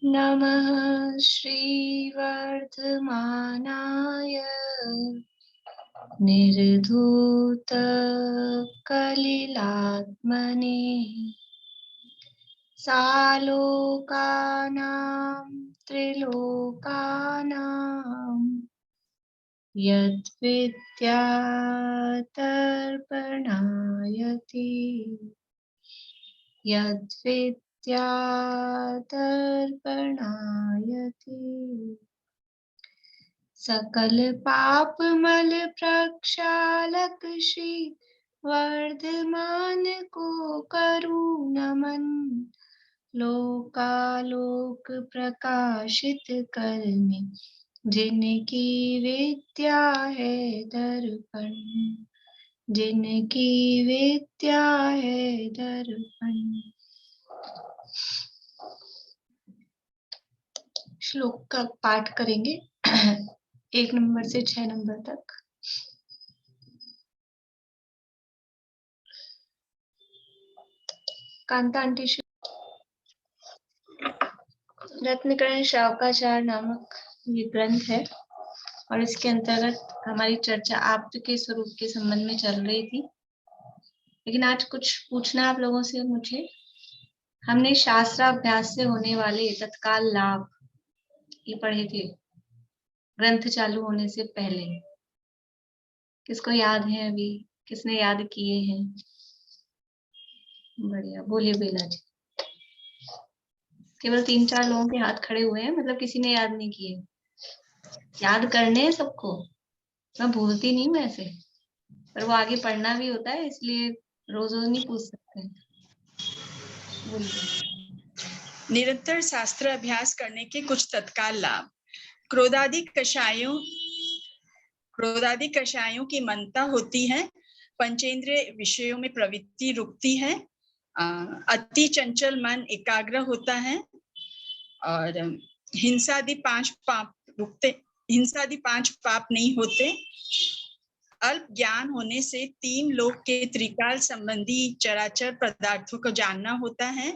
नमः श्रीवर्धमानाय निर्धूत कलिलात्मने सालोकानां त्रिलोकानां यद्विद्यातर्पणायति यद्विद्यातर्पणायति सकल पाप मल प्रक्षालक श्री वर्धमान को करूं नमन लोकालोक प्रकाशित करने जिनकी विद्या है दर्पण जिनकी विद्या है दर्पण। श्लोक का पाठ करेंगे 1 नंबर से 6 नंबर तक। कांता आंटी रत्नकरण शावकाचार नामक ये ग्रंथ है और इसके अंतर्गत हमारी चर्चा आप्त के स्वरूप के संबंध में चल रही थी। लेकिन आज कुछ पूछना आप लोगों से मुझे। हमने शास्त्राभ्यास से होने वाले तत्काल लाभ ये पढ़े थे ग्रंथ चालू होने से पहले। किसको याद है? अभी किसने याद किए हैं? बढ़िया, बोलिए बेला जी। केवल 3-4 लोगों के हाथ खड़े हुए हैं, मतलब किसी ने याद नहीं किए। याद करने हैं सबको, मैं भूलती नहीं हूँ ऐसे, पर वो आगे पढ़ना भी होता है, इसलिए रोज रोज नहीं पूछ सकते। निरंतर शास्त्र अभ्यास करने के कुछ तत्काल लाभ। क्रोधादि कषायों की मनता होती है, पंचेंद्रिय विषयों में प्रवृत्ति रुकती है, अति चंचल मन एकाग्र होता है और हिंसादि 5 पाप नहीं होते। अल्प ज्ञान होने से 3 लोक के त्रिकाल संबंधी चराचर पदार्थों को जानना होता है।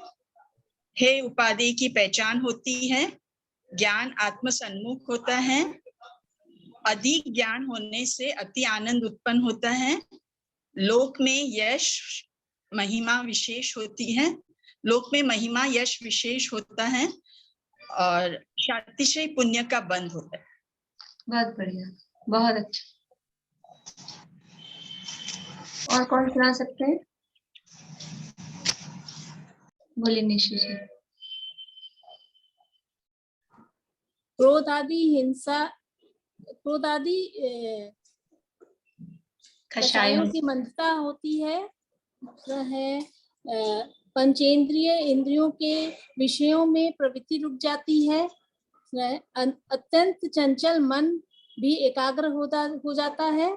हे उपादेय की पहचान होती है, ज्ञान आत्म सन्मुख होता है। अधिक ज्ञान होने से अति आनंद उत्पन्न होता है। लोक में यश महिमा विशेष होती है, लोक में महिमा यश विशेष होता है और अतिशय पुण्य का बंध होता है। बहुत बढ़िया, बहुत अच्छा। और कौन सुना सकते हैं? बोलिए निशि जी। क्रोधादि कषायों की मंदता होती है, पंचेंद्रिय इंद्रियों के विषयों में प्रवृत्ति रुक जाती है, अत्यंत चंचल मन भी एकाग्र हो जाता है।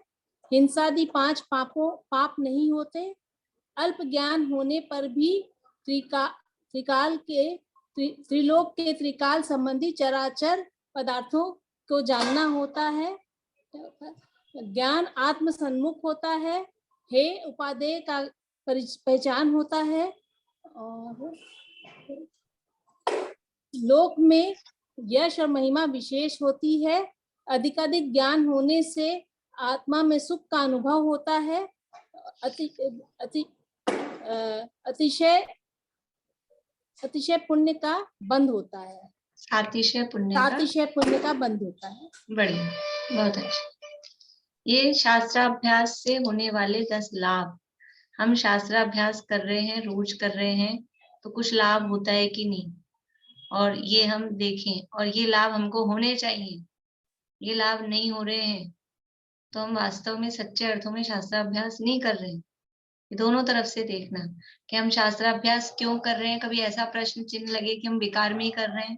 हिंसादि 5 पाप नहीं होते। अल्प ज्ञान होने पर भी त्रिलोक के त्रिकाल संबंधी चराचर पदार्थों को जानना होता है। ज्ञान आत्म सन्मुख होता है। हे उपादेय का पहचान होता है और लोक में यश और महिमा विशेष होती है। अधिकाधिक ज्ञान होने से आत्मा में सुख का अनुभव होता है। अतिशय पुण्य का बंध होता है। अतिशय पुण्य का बंध होता है। बढ़िया, बहुत अच्छा। ये शास्त्राभ्यास से होने वाले 10 लाभ। हम शास्त्राभ्यास कर रहे हैं, रोज कर रहे हैं, तो कुछ लाभ होता है कि नहीं, और ये हम देखें, और ये लाभ हमको होने चाहिए। ये लाभ नहीं हो रहे हैं तो हम वास्तव में सच्चे अर्थों में शास्त्राभ्यास नहीं कर रहे हैं। दोनों तरफ से देखना कि हम शास्त्राभ्यास क्यों कर रहे हैं। कभी ऐसा प्रश्न चिन्ह लगे कि हम बेकार में ही कर रहे हैं,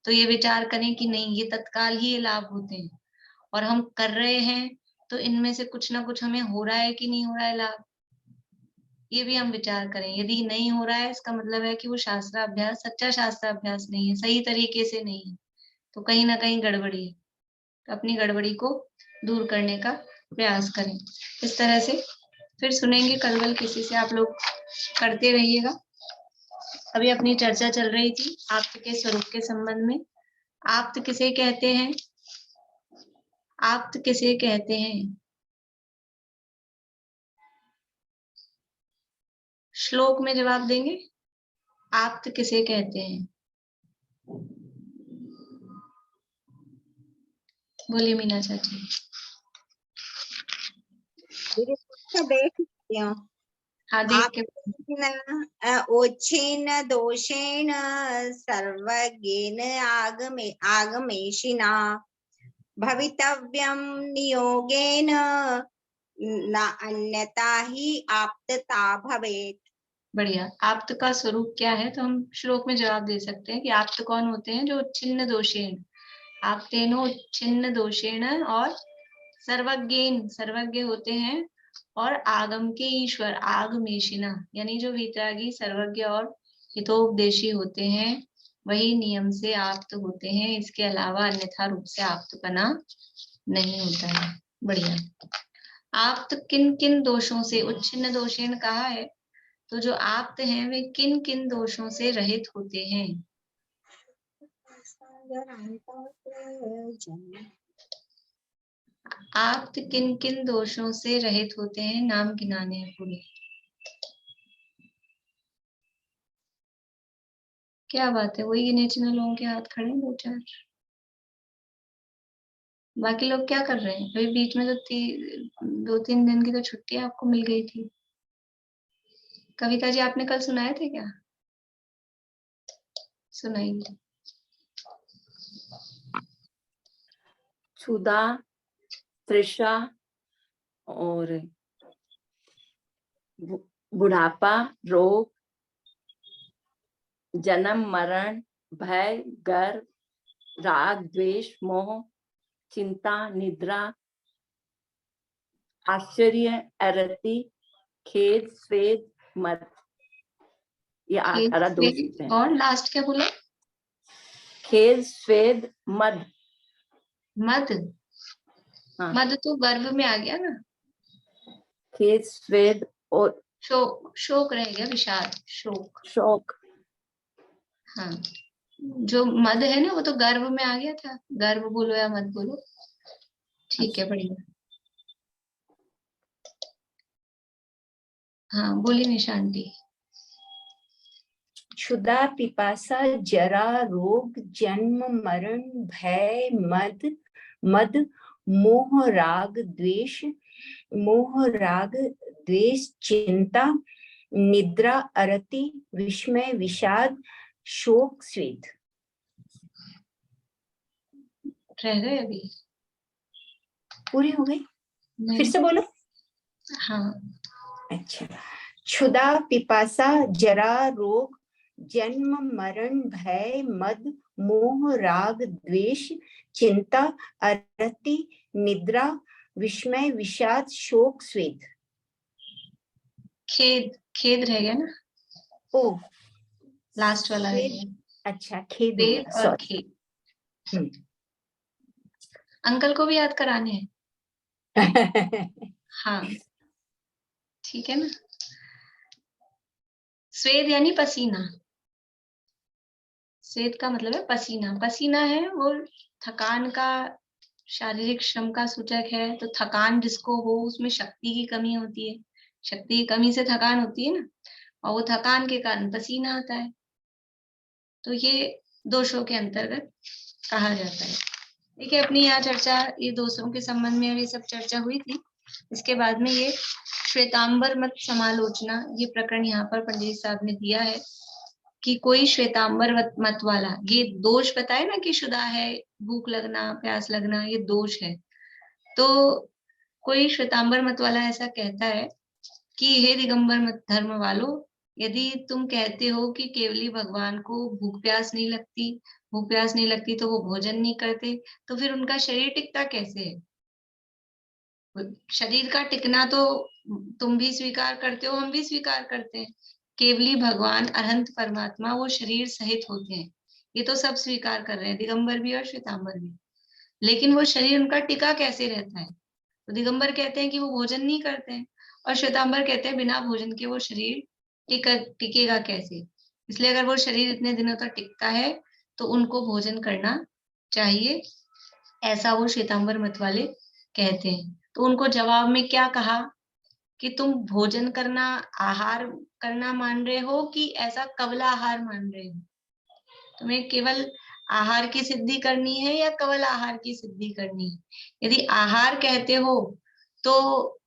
तो ये विचार करें कि नहीं, ये तत्काल ही ये लाभ होते हैं, और हम कर रहे हैं तो इनमें से कुछ ना कुछ हमें हो रहा है कि नहीं हो रहा है लाभ, ये भी हम विचार करें। यदि नहीं हो रहा है, इसका मतलब है कि वो शास्त्राभ्यास सच्चा शास्त्राभ्यास नहीं है, सही तरीके से नहीं है, तो कहीं ना कहीं गड़बड़ी है। तो अपनी गड़बड़ी को दूर करने का प्रयास करें। इस तरह से फिर सुनेंगे कलवल किसी से, आप लोग करते रहिएगा। अभी अपनी चर्चा चल रही थी आप्त के स्वरूप के संबंध में। आप्त किसे कहते हैं? आप्त किसे कहते हैं? श्लोक में जवाब देंगे। आप्त किसे कहते हैं? बोलिए मीना चाची। हाँ देख के। ओच्छिन्न दोषेण सर्वज्ञेन आगमेशिना भवितव्यं नियोगेन न अन्यथा ही आप्तता भवेत्। बढ़िया। आप्त का स्वरूप क्या है? तो हम श्लोक में जवाब दे सकते हैं कि आप्त कौन होते हैं? जो छिन्न दोषेण, आप्तेनो छिन्न दोषेण और सर्वज्ञेन, सर्वज्ञ होते हैं, और आगम के ईश्वर, आगमेशिना यानी जो वितरागी, सर्वज्ञ और हितोपदेशी होते हैं, वही नियम से आप्त होते हैं। इसके अलावा अन्यथा रूप से आप्तपना नहीं होता है। बढ़िया। आप्त किन किन दोषों से, उच्छिन्न दोषेण कहा है, तो जो आप्त हैं वे किन किन दोषों से रहित होते हैं? आप्त किन किन दोषों से रहित होते हैं? नाम गिनाने हैं पूरे। क्या बात है, वही गिने चुने लोगों के हाथ खड़े हैं, 2-4। बाकी लोग क्या कर रहे हैं? अभी बीच में तो 2-3 दिन की तो छुट्टी आपको मिल गई थी। कविता जी आपने कल सुनाए थे क्या? सुनाइए। क्षुधा, तृषा और बुढ़ापा, रोग, जन्म मरण, भय, गर्व, राग, द्वेष, मोह, चिंता, निद्रा, आश्चर्य, अरति, खेद, स्वेद, मद, ये 18 दोष हैं। और लास्ट क्या बोला? खेद, स्वेद, मद। मद? हाँ। मद तो गर्भ में आ गया ना। खेद, स्वेद और शोक, शोक रह गया, विषाद, शोक, शोक। हाँ। जो मद है ना वो तो गर्भ में आ गया था। गर्भ बोलो या मत बोलो, ठीक है। बढ़िया। हाँ बोलिए निशांती। क्षुधा, पिपासा, जरा, रोग, जन्म, मरण, भय, मद, मोह, राग, द्वेष, चिंता, निद्रा, अरति, विस्मय, विषाद, शोक, स्वेद। रह गए अभी? पूरे हो गए? फिर से बोलो। हाँ। अच्छा। क्षुधा, पिपासा, जरा, रोग, जन्म, मरण, भय, मद, मोह, राग, द्वेष, चिंता, अरति, निद्रा, विस्मय, विषाद, शोक, स्वेद। खेद, खेद रह गया ना। ओ लास्ट वाला रह गया। अच्छा, खेद वेद और सॉरी। खेद। अंकल को भी याद कराने हैं। हाँ ठीक है ना। स्वेद यानी पसीना। स्वेद का मतलब है पसीना। पसीना है वो थकान का, शारीरिक श्रम का सूचक है। तो थकान जिसको हो उसमें शक्ति की कमी होती है, शक्ति की कमी से थकान होती है ना, और वो थकान के कारण पसीना आता है। तो ये दोषों के अंतर्गत कहा जाता है। देखिए अपनी यहाँ चर्चा ये दोषों के संबंध में ये सब चर्चा हुई थी। इसके बाद में ये श्वेतांबर मत समालोचना, ये प्रकरण यहाँ पर पंडित साहब ने दिया है कि कोई श्वेतांबर मत वाला, ये दोष बताए ना कि शुदा है, भूख लगना, प्यास लगना, ये दोष है। तो कोई श्वेतांबर मत वाला ऐसा कहता है कि हे दिगंबर मत धर्म वालों, यदि तुम कहते हो कि केवली भगवान को भूख प्यास नहीं लगती तो वो भोजन नहीं करते, तो फिर उनका शरीर टिकता कैसे है? शरीर का टिकना तो तुम भी स्वीकार करते हो, हम भी स्वीकार करते हैं। केवली भगवान अनंत परमात्मा वो शरीर सहित होते हैं, ये तो सब स्वीकार कर रहे हैं, दिगंबर भी और श्वेतांबर भी। लेकिन वो शरीर उनका टिका कैसे रहता है? तो दिगंबर कहते हैं कि वो भोजन नहीं करते हैं, और श्वेतांबर कहते हैं बिना भोजन के वो शरीर टिकेगा कैसे, इसलिए अगर वो शरीर इतने दिनों तक टिकता है तो उनको भोजन करना चाहिए, ऐसा वो श्वेतांबर मत वाले कहते हैं। तो उनको जवाब में क्या कहा कि तुम भोजन करना आहार करना मान रहे हो कि ऐसा कवल आहार मान रहे हो, तुम्हें केवल आहार की सिद्धि करनी है या कवल आहार की सिद्धि करनी है। यदि आहार कहते हो तो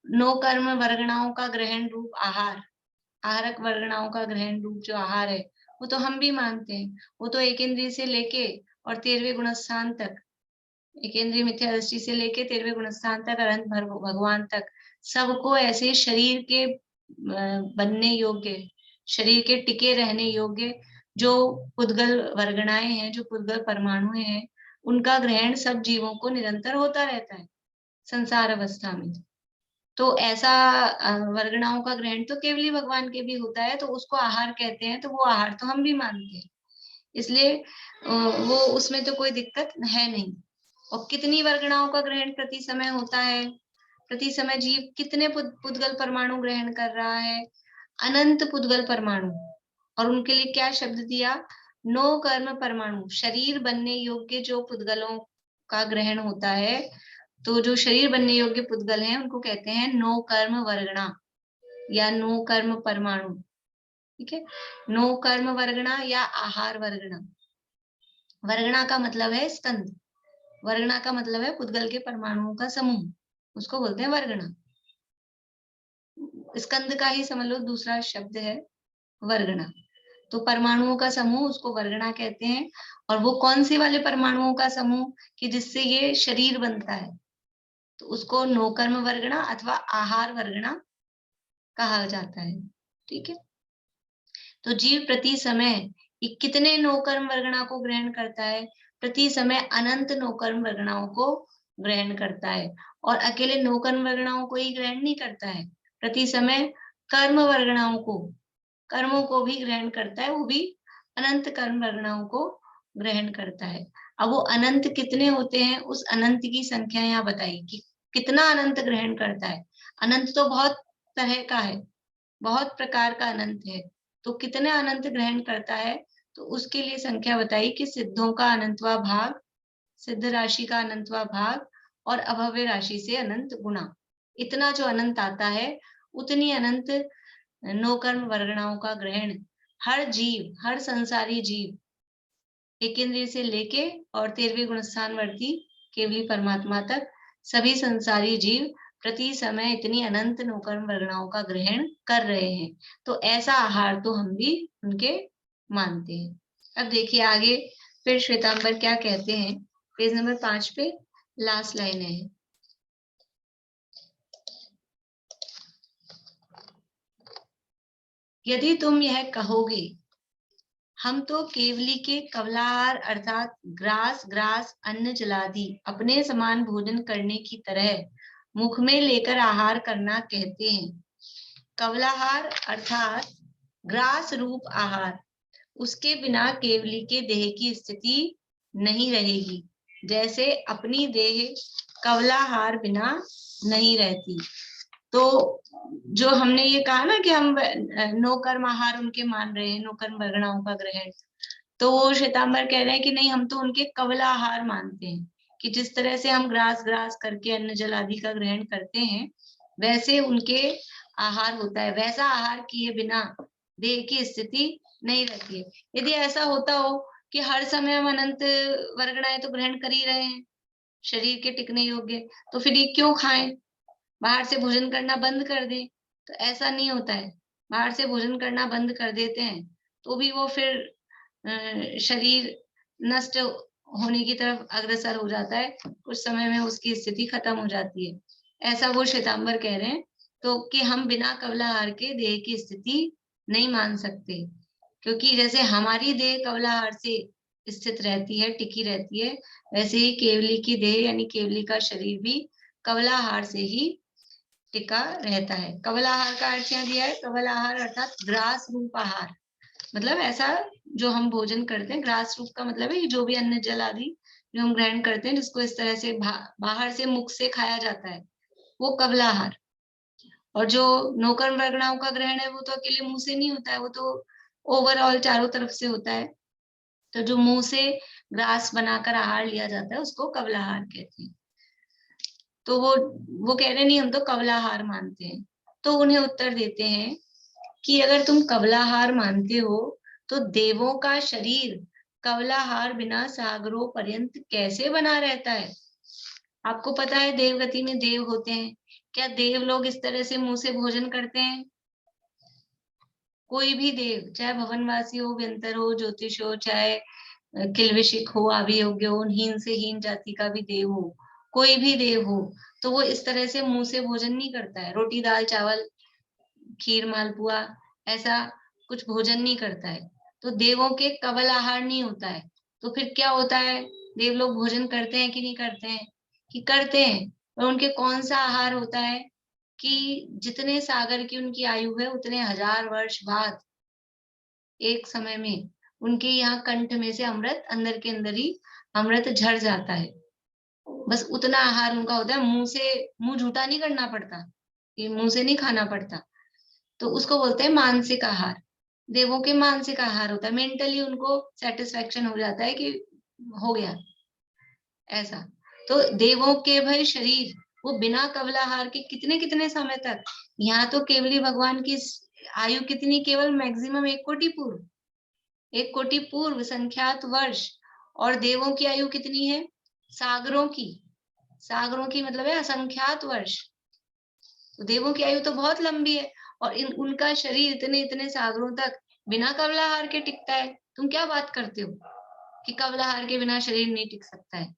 नो कर्म वर्गणाओं का ग्रहण रूप आहार, आहारक वर्गणाओं का ग्रहण रूप जो आहार है वो तो हम भी मानते हैं, वो तो एक इंद्रिय से लेके और 13वें गुणस्थान तक, एक इंद्रिय मिथ्या दृष्टि से लेके 13वें गुणस्थान तक अनंत भगवान तक सबको ऐसे शरीर के बनने योग्य, शरीर के टिके रहने योग्य जो पुद्गल वर्गणाएं हैं, जो पुद्गल परमाणु हैं, उनका ग्रहण सब जीवों को निरंतर होता रहता है संसार अवस्था में। तो ऐसा वर्गणाओं का ग्रहण तो केवली भगवान के भी होता है, तो उसको आहार कहते हैं, तो वो आहार तो हम भी मानते हैं, इसलिए वो उसमें तो कोई दिक्कत है नहीं। और कितनी वर्गणाओं का ग्रहण प्रति समय होता है, प्रति समय जीव कितने पुद्गल परमाणु ग्रहण कर रहा है, अनंत पुद्गल परमाणु। और उनके लिए क्या शब्द दिया, नो कर्म परमाणु, शरीर बनने योग्य जो पुद्गलों का ग्रहण होता है, तो जो शरीर बनने योग्य पुद्गल हैं उनको कहते हैं नो कर्म वर्गणा या नो कर्म परमाणु। ठीक है, नो कर्म वर्गणा या आहार वर्गणा। वर्गणा का मतलब है स्कंद, वर्गणा का मतलब है पुद्गल के परमाणुओं का समूह, उसको बोलते हैं वर्गणा। स्कंद का ही समझ लो दूसरा शब्द है वर्गणा। तो परमाणुओं का समूह उसको वर्गणा कहते हैं। और वो कौन से वाले परमाणुओं का समूह कि जिससे ये शरीर बनता है, तो उसको नोकर्म वर्गणा अथवा आहार वर्गणा कहा जाता है। ठीक है, तो जीव प्रति समय कितने नोकर्म वर्गणा को ग्रहण करता है, प्रति समय अनंत नोकर्म वर्गणाओं को ग्रहण करता है। और अकेले नोकर्म वर्गणाओं को ही ग्रहण नहीं करता है, प्रति समय कर्म वर्गणाओं को, कर्मों को भी ग्रहण करता है, वो भी अनंत कर्म वर्गणाओं को ग्रहण करता है। अब वो अनंत कितने होते हैं, उस अनंत की संख्या यहाँ बताई कि कितना अनंत ग्रहण करता है। अनंत तो बहुत तरह का है, बहुत प्रकार का अनंत है, तो कितने अनंत ग्रहण करता है, तो उसके लिए संख्या बताई कि सिद्धों का अनंतवा भाग, सिद्ध राशि का अनंतवा भाग और अभव्य राशि से अनंत गुणा, इतना जो अनंत आता है उतनी अनंत नोकर्म वर्गणाओं का ग्रहण हर जीव, हर संसारी जीव, एक इंद्रिय से लेके और 13वें गुणस्थानवर्ती केवली परमात्मा तक सभी संसारी जीव प्रति समय इतनी अनंत नोकर्म वर्गणाओं का ग्रहण कर रहे हैं। तो ऐसा आहार तो हम भी उनके मानते हैं। अब देखिए आगे फिर श्वेतांबर क्या कहते हैं, पेज नंबर 5 पे लास्ट लाइन है, यदि तुम यह कहोगे हम तो केवली के कवलाहार अर्थात ग्रास अन्न जलादि अपने समान भोजन करने की तरह मुख में लेकर आहार करना कहते हैं। कवलाहार अर्थात ग्रास रूप आहार, उसके बिना केवली के देह की स्थिति नहीं रहेगी, जैसे अपनी देह कवलाहार बिना नहीं रहती। तो जो हमने ये कहा ना कि हम नो कर्म आहार उनके मान रहे हैं, नो कर्म वर्गणाओं का ग्रहण, तो वो श्वेतांबर कह रहे हैं कि नहीं, हम तो उनके कवल आहार मानते हैं कि जिस तरह से हम ग्रास करके अन्न जल आदि का ग्रहण करते हैं वैसे उनके आहार होता है, वैसा आहार किए बिना देह की स्थिति नहीं रहती है। यदि ऐसा होता हो कि हर समय हम अनंत वर्गणाएं तो ग्रहण कर ही रहे हैं शरीर के टिकने योग्य, तो फिर ये क्यों खाएं, बाहर से भोजन करना बंद कर दें। तो ऐसा नहीं होता है, बाहर से भोजन करना बंद कर देते हैं तो भी वो फिर शरीर नष्ट होने की तरफ अग्रसर हो जाता है, कुछ समय में उसकी स्थिति खत्म हो जाती है, ऐसा वो श्वेतांबर कह रहे हैं। तो कि हम बिना कवलाहार के देह की स्थिति नहीं मान सकते, क्योंकि जैसे हमारी देह कवलाहार से स्थित रहती है, टिकी रहती है, वैसे ही केवली की देह यानी केवली का शरीर भी कवलाहार से ही टिका रहता है। कवल आहार का अर्थ यहाँ दिया है, कवल आहार अर्थात ग्रास रूप आहार, मतलब ऐसा जो हम भोजन करते हैं, ग्रास रूप का मतलब है जो भी अन्न जल आदि जो हम ग्रहण करते हैं, जिसको इस तरह से बाहर से मुख से खाया जाता है, वो कवल आहार। और जो नौकर वर्गणाओं का ग्रहण है वो तो अकेले मुंह से नहीं होता है, वो तो ओवरऑल चारों तरफ से होता है। तो जो मुंह से ग्रास बनाकर आहार लिया जाता है उसको कवलाहार कहते हैं। तो वो कह रहे नहीं हम तो कवलाहार मानते हैं। तो उन्हें उत्तर देते हैं कि अगर तुम कवलाहार मानते हो तो देवों का शरीर कवलाहार बिना सागरों पर्यंत कैसे बना रहता है? आपको पता है देवगति में देव होते हैं, क्या देव लोग इस तरह से मुंह से भोजन करते हैं? कोई भी देव, चाहे भवनवासी हो, व्यंतर हो, ज्योतिष हो, चाहे किल्विशिक हो, अभियोग्य हो, हीन से हीन जाति का भी देव हो, कोई भी देव हो, तो वो इस तरह से मुंह से भोजन नहीं करता है। रोटी दाल चावल खीर मालपुआ ऐसा कुछ भोजन नहीं करता है। तो देवों के कवल आहार नहीं होता है। तो फिर क्या होता है? देव लोग भोजन करते हैं कि नहीं करते हैं? कि करते हैं। और उनके कौन सा आहार होता है कि जितने सागर की उनकी आयु है उतने 1000 वर्ष बाद एक समय में उनके यहाँ कंठ में से अमृत, अंदर के अंदर ही अमृत झड़ जाता है। बस उतना आहार उनका होता है। मुंह झूठा नहीं करना पड़ता, ये मुंह से नहीं खाना पड़ता। तो उसको बोलते हैं मानसिक आहार। देवों के मानसिक आहार होता है, मेंटली उनको सेटिस्फेक्शन हो जाता है कि हो गया ऐसा। तो देवों के भाई शरीर वो बिना कवलाहार के कितने कितने समय तक, यहाँ तो केवली भगवान की आयु कितनी, केवल मैक्सिमम 1 कोटि पूर्व, 1 कोटि पूर्व संख्यात वर्ष। और देवों की आयु कितनी है? सागरों की मतलब है असंख्यात वर्ष। तो देवों की आयु तो बहुत लंबी है और उनका शरीर इतने इतने सागरों तक बिना कवलाहार के टिकता है। तुम क्या बात करते हो कि कवलाहार के बिना शरीर नहीं टिक सकता है?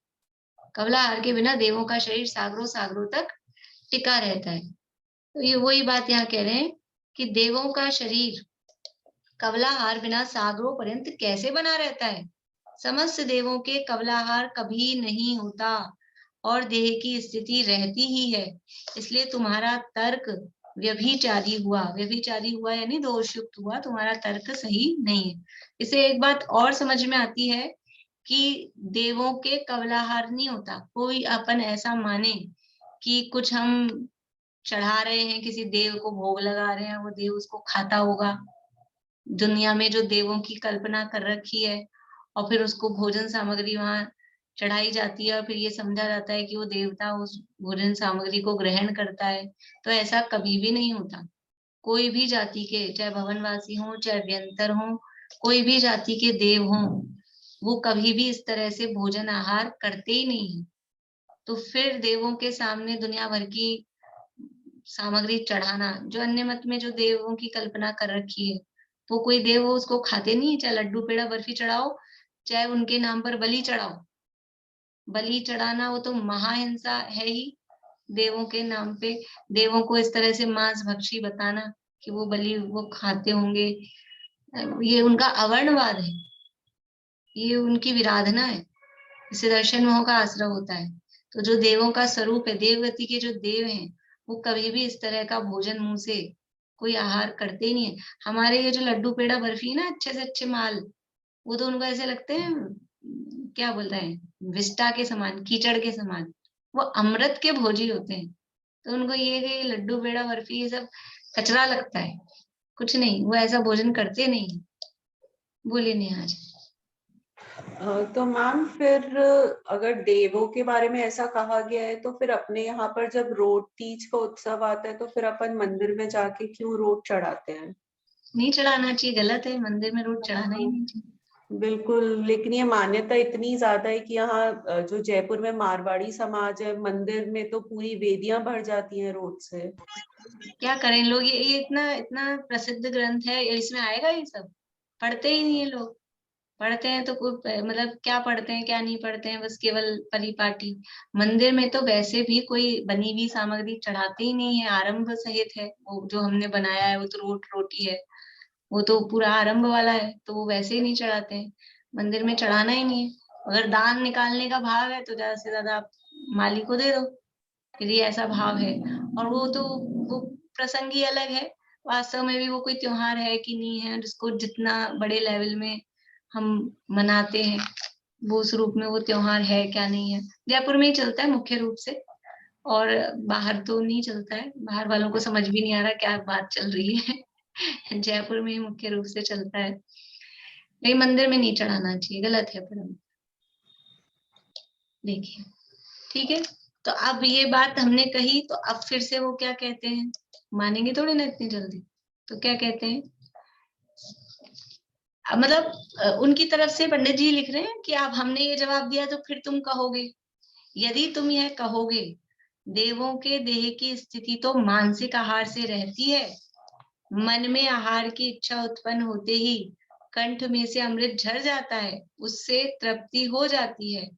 कवलाहार के बिना देवों का शरीर सागरों सागरों तक टिका रहता है। तो ये वही बात यहाँ कह रहे हैं कि देवों का शरीर कवलाहार बिना सागरों पर्यंत कैसे बना रहता है? समस्त देवों के कवलाहार कभी नहीं होता और देह की स्थिति रहती ही है। इसलिए तुम्हारा तर्क व्यभिचारी हुआ यानी दोषयुक्त हुआ, तुम्हारा तर्क सही नहीं है। इसे एक बात और समझ में आती है कि देवों के कवलाहार नहीं होता। कोई अपन ऐसा माने कि कुछ हम चढ़ा रहे हैं, किसी देव को भोग लगा रहे हैं, वो देव उसको खाता होगा। दुनिया में जो देवों की कल्पना कर रखी है और फिर उसको भोजन सामग्री वहां चढ़ाई जाती है और फिर ये समझा जाता है कि वो देवता उस भोजन सामग्री को ग्रहण करता है। तो ऐसा कभी भी नहीं होता। कोई भी जाति के, चाहे भवनवासी हो, चाहे व्यंतर हो, कोई भी जाति के देव हो, वो कभी भी इस तरह से भोजन आहार करते ही नहीं है। तो फिर देवों के सामने दुनिया भर की सामग्री चढ़ाना, जो अन्य मत में जो देवों की कल्पना कर रखी है, वो कोई देव वो उसको खाते नहीं है। चाहे लड्डू पेड़ा बर्फी चढ़ाओ, चाहे उनके नाम पर बलि चढ़ाओ। बलि चढ़ाना वो तो महाहिंसा है ही। देवों के नाम पे देवों को इस तरह से मांस भक्षी बताना कि वो बलि वो खाते होंगे, ये उनका अवर्णवाद है, ये उनकी विराधना है। इससे दर्शन मोह का आश्रय होता है। तो जो देवों का स्वरूप है, देवगति के जो देव हैं, वो कभी भी इस तरह का भोजन मुंह से कोई आहार करते ही नहीं है। हमारे ये जो लड्डू पेड़ा बर्फी है ना, अच्छे से अच्छे माल, वो तो उनको ऐसे लगते हैं, क्या बोल रहे हैं, विष्टा के समान, कीचड़ के समान। वो अमृत के भोजी होते हैं। तो उनको ये लड्डू पेड़ा बर्फी ये सब कचरा लगता है, कुछ नहीं, वो ऐसा भोजन करते नहीं। बोलिए नेहा जी। तो मैम फिर अगर देवों के बारे में ऐसा कहा गया है तो फिर अपने यहाँ पर जब रोट तीज का उत्सव आता है तो फिर अपन मंदिर में जाके क्यों रोट चढ़ाते हैं? नहीं चढ़ाना चाहिए, गलत है, मंदिर में रोट चढ़ाना ही नहीं चाहिए। बिल्कुल, लेकिन ये मान्यता इतनी ज्यादा है कि यहाँ जो जयपुर में मारवाड़ी समाज है, मंदिर में तो पूरी वेदियां भर जाती हैं रोट से। क्या करें लोग, ये इतना इतना प्रसिद्ध ग्रंथ है, इसमें आएगा ये सब? पढ़ते ही नहीं है लोग। पढ़ते हैं तो कोई मतलब क्या पढ़ते हैं क्या नहीं पढ़ते हैं, बस केवल परिपाटी। मंदिर में तो वैसे भी कोई बनी हुई सामग्री चढ़ाते ही नहीं है, आरंभ सहित है। वो जो हमने बनाया है वो तो रोटी है, वो तो पूरा आरंभ वाला है, तो वो वैसे ही नहीं चढ़ाते हैं। मंदिर में चढ़ाना ही नहीं है। अगर दान निकालने का भाव है तो ज्यादा से ज्यादा आप माली को दे दो, फिर ये ऐसा भाव है। और वो प्रसंग ही अलग है। वास्तव में भी वो कोई त्योहार है कि नहीं है, जिसको जितना बड़े लेवल में हम मनाते हैं, वो उस रूप में वो त्योहार है क्या नहीं है। जयपुर में ही चलता है मुख्य रूप से, और बाहर तो नहीं चलता है, बाहर वालों को समझ भी नहीं आ रहा क्या बात चल रही है। जयपुर में ही मुख्य रूप से चलता है, लेकिन मंदिर में नहीं चढ़ाना चाहिए, गलत है परम। देखिए ठीक है, तो अब ये बात हमने कही, तो अब फिर से वो क्या कहते हैं, मानेंगे थोड़ी ना इतनी जल्दी। तो क्या कहते हैं, मतलब उनकी तरफ से पंडित जी लिख रहे हैं कि अब हमने ये जवाब दिया तो फिर तुम कहोगे, यदि तुम यह कहोगे देवों के देह की स्थिति तो मानसिक आहार से रहती है, मन में आहार की इच्छा उत्पन्न होते ही कंठ में से अमृत झर जाता है, उससे तृप्ति हो जाती है,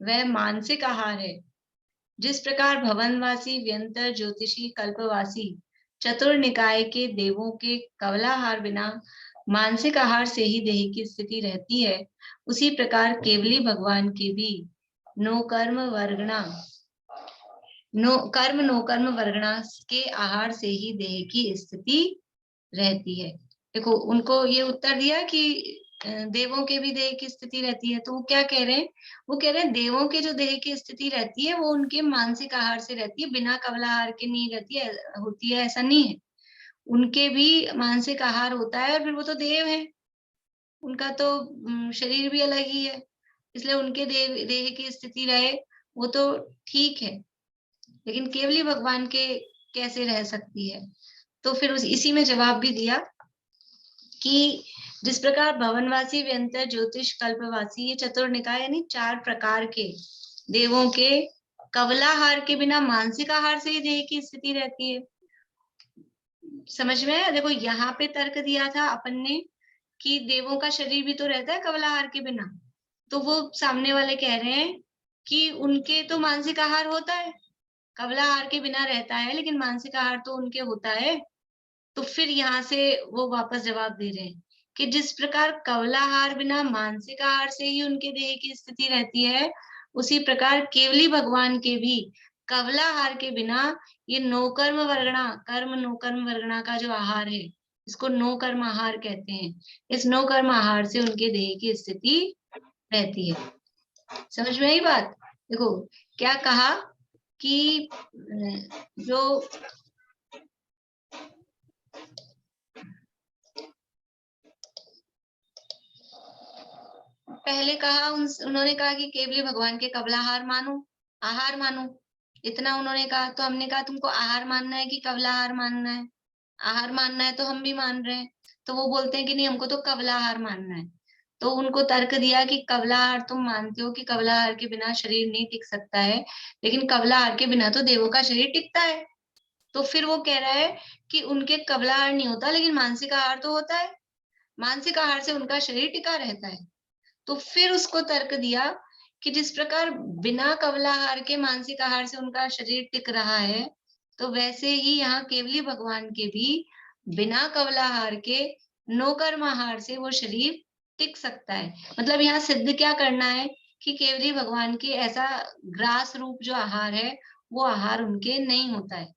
वह मानसिक आहार है। जिस प्रकार भवनवासी व्यंतर ज्योतिषी कल्पवासी चतुर निकाय के देवों के कवलाहार बिना मानसिक आहार से ही देह की स्थिति रहती है, उसी प्रकार केवली भगवान के भी नो कर्म वर्गणा के आहार से ही देह की स्थिति रहती है। देखो उनको ये उत्तर दिया कि देवों के भी देह की स्थिति रहती है, तो वो क्या कह रहे हैं, वो कह रहे हैं देवों के जो देह की स्थिति रहती है वो उनके मानसिक आहार से रहती है, बिना कवलाहार के नहीं रहती है, होती है, ऐसा नहीं है। उनके भी मानसिक आहार होता है, और फिर वो तो देव है, उनका तो शरीर भी अलग ही है, इसलिए उनके देह की स्थिति रहे वो तो ठीक है, लेकिन केवली भगवान के कैसे रह सकती है। तो फिर इसी में जवाब भी दिया कि जिस प्रकार भवनवासी व्यंतर ज्योतिष कल्पवासी ये चतुर निकाय यानी 4 प्रकार के देवों के कवलाहार के बिना मानसिक आहार से ही देह की स्थिति रहती है। समझ में है? देखो यहाँ पे तर्क दिया था अपन ने कि देवों का शरीर भी तो रहता है कवलाहार के बिना, तो वो सामने वाले कह रहे हैं कि उनके तो मानसिक आहार होता है, कवलाहार के बिना रहता है, लेकिन मानसिक आहार तो उनके होता है। तो फिर यहाँ से वो वापस जवाब दे रहे हैं कि जिस प्रकार कवलाहार बिना मानसिक आहार से ही उनके देह की स्थिति रहती है, उसी प्रकार केवली भगवान के भी कवलाहार के बिना ये नोकर्म वर्गणा, कर्म नोकर्म वर्गणा का जो आहार है, इसको नो कर्म आहार कहते हैं, इस नो कर्म आहार से उनके देह की स्थिति रहती है। समझ में आई बात? देखो क्या कहा कि जो पहले कहा उन्होंने कहा कि केवली भगवान के कवलाहार मानो, आहार मानो, इतना उन्होंने कहा। तो हमने कहा तुमको आहार मानना है कि कवलाहार मानना है? आहार मानना है तो हम भी मान रहे हैं। तो वो बोलते हैं कि नहीं हमको तो कवलाहार मानना है। तो उनको तर्क दिया कि कवलाहार तुम मानते हो कि कवलाहार के बिना शरीर नहीं टिक सकता है, लेकिन कवलाहार के बिना तो देवों का शरीर टिकता है। तो फिर वो कह रहा है कि उनके कवलाहार नहीं होता, लेकिन मानसिक आहार तो होता है, मानसिक आहार से उनका शरीर टिका रहता है। तो फिर उसको तर्क दिया कि जिस प्रकार बिना कवलाहार के मानसिक आहार से उनका शरीर टिक रहा है, तो वैसे ही यहाँ केवली भगवान के भी बिना कवलाहार के नोकर्म आहार से वो शरीर टिक सकता है। मतलब यहाँ सिद्ध क्या करना है कि केवली भगवान के ऐसा ग्रास रूप जो आहार है वो आहार उनके नहीं होता है,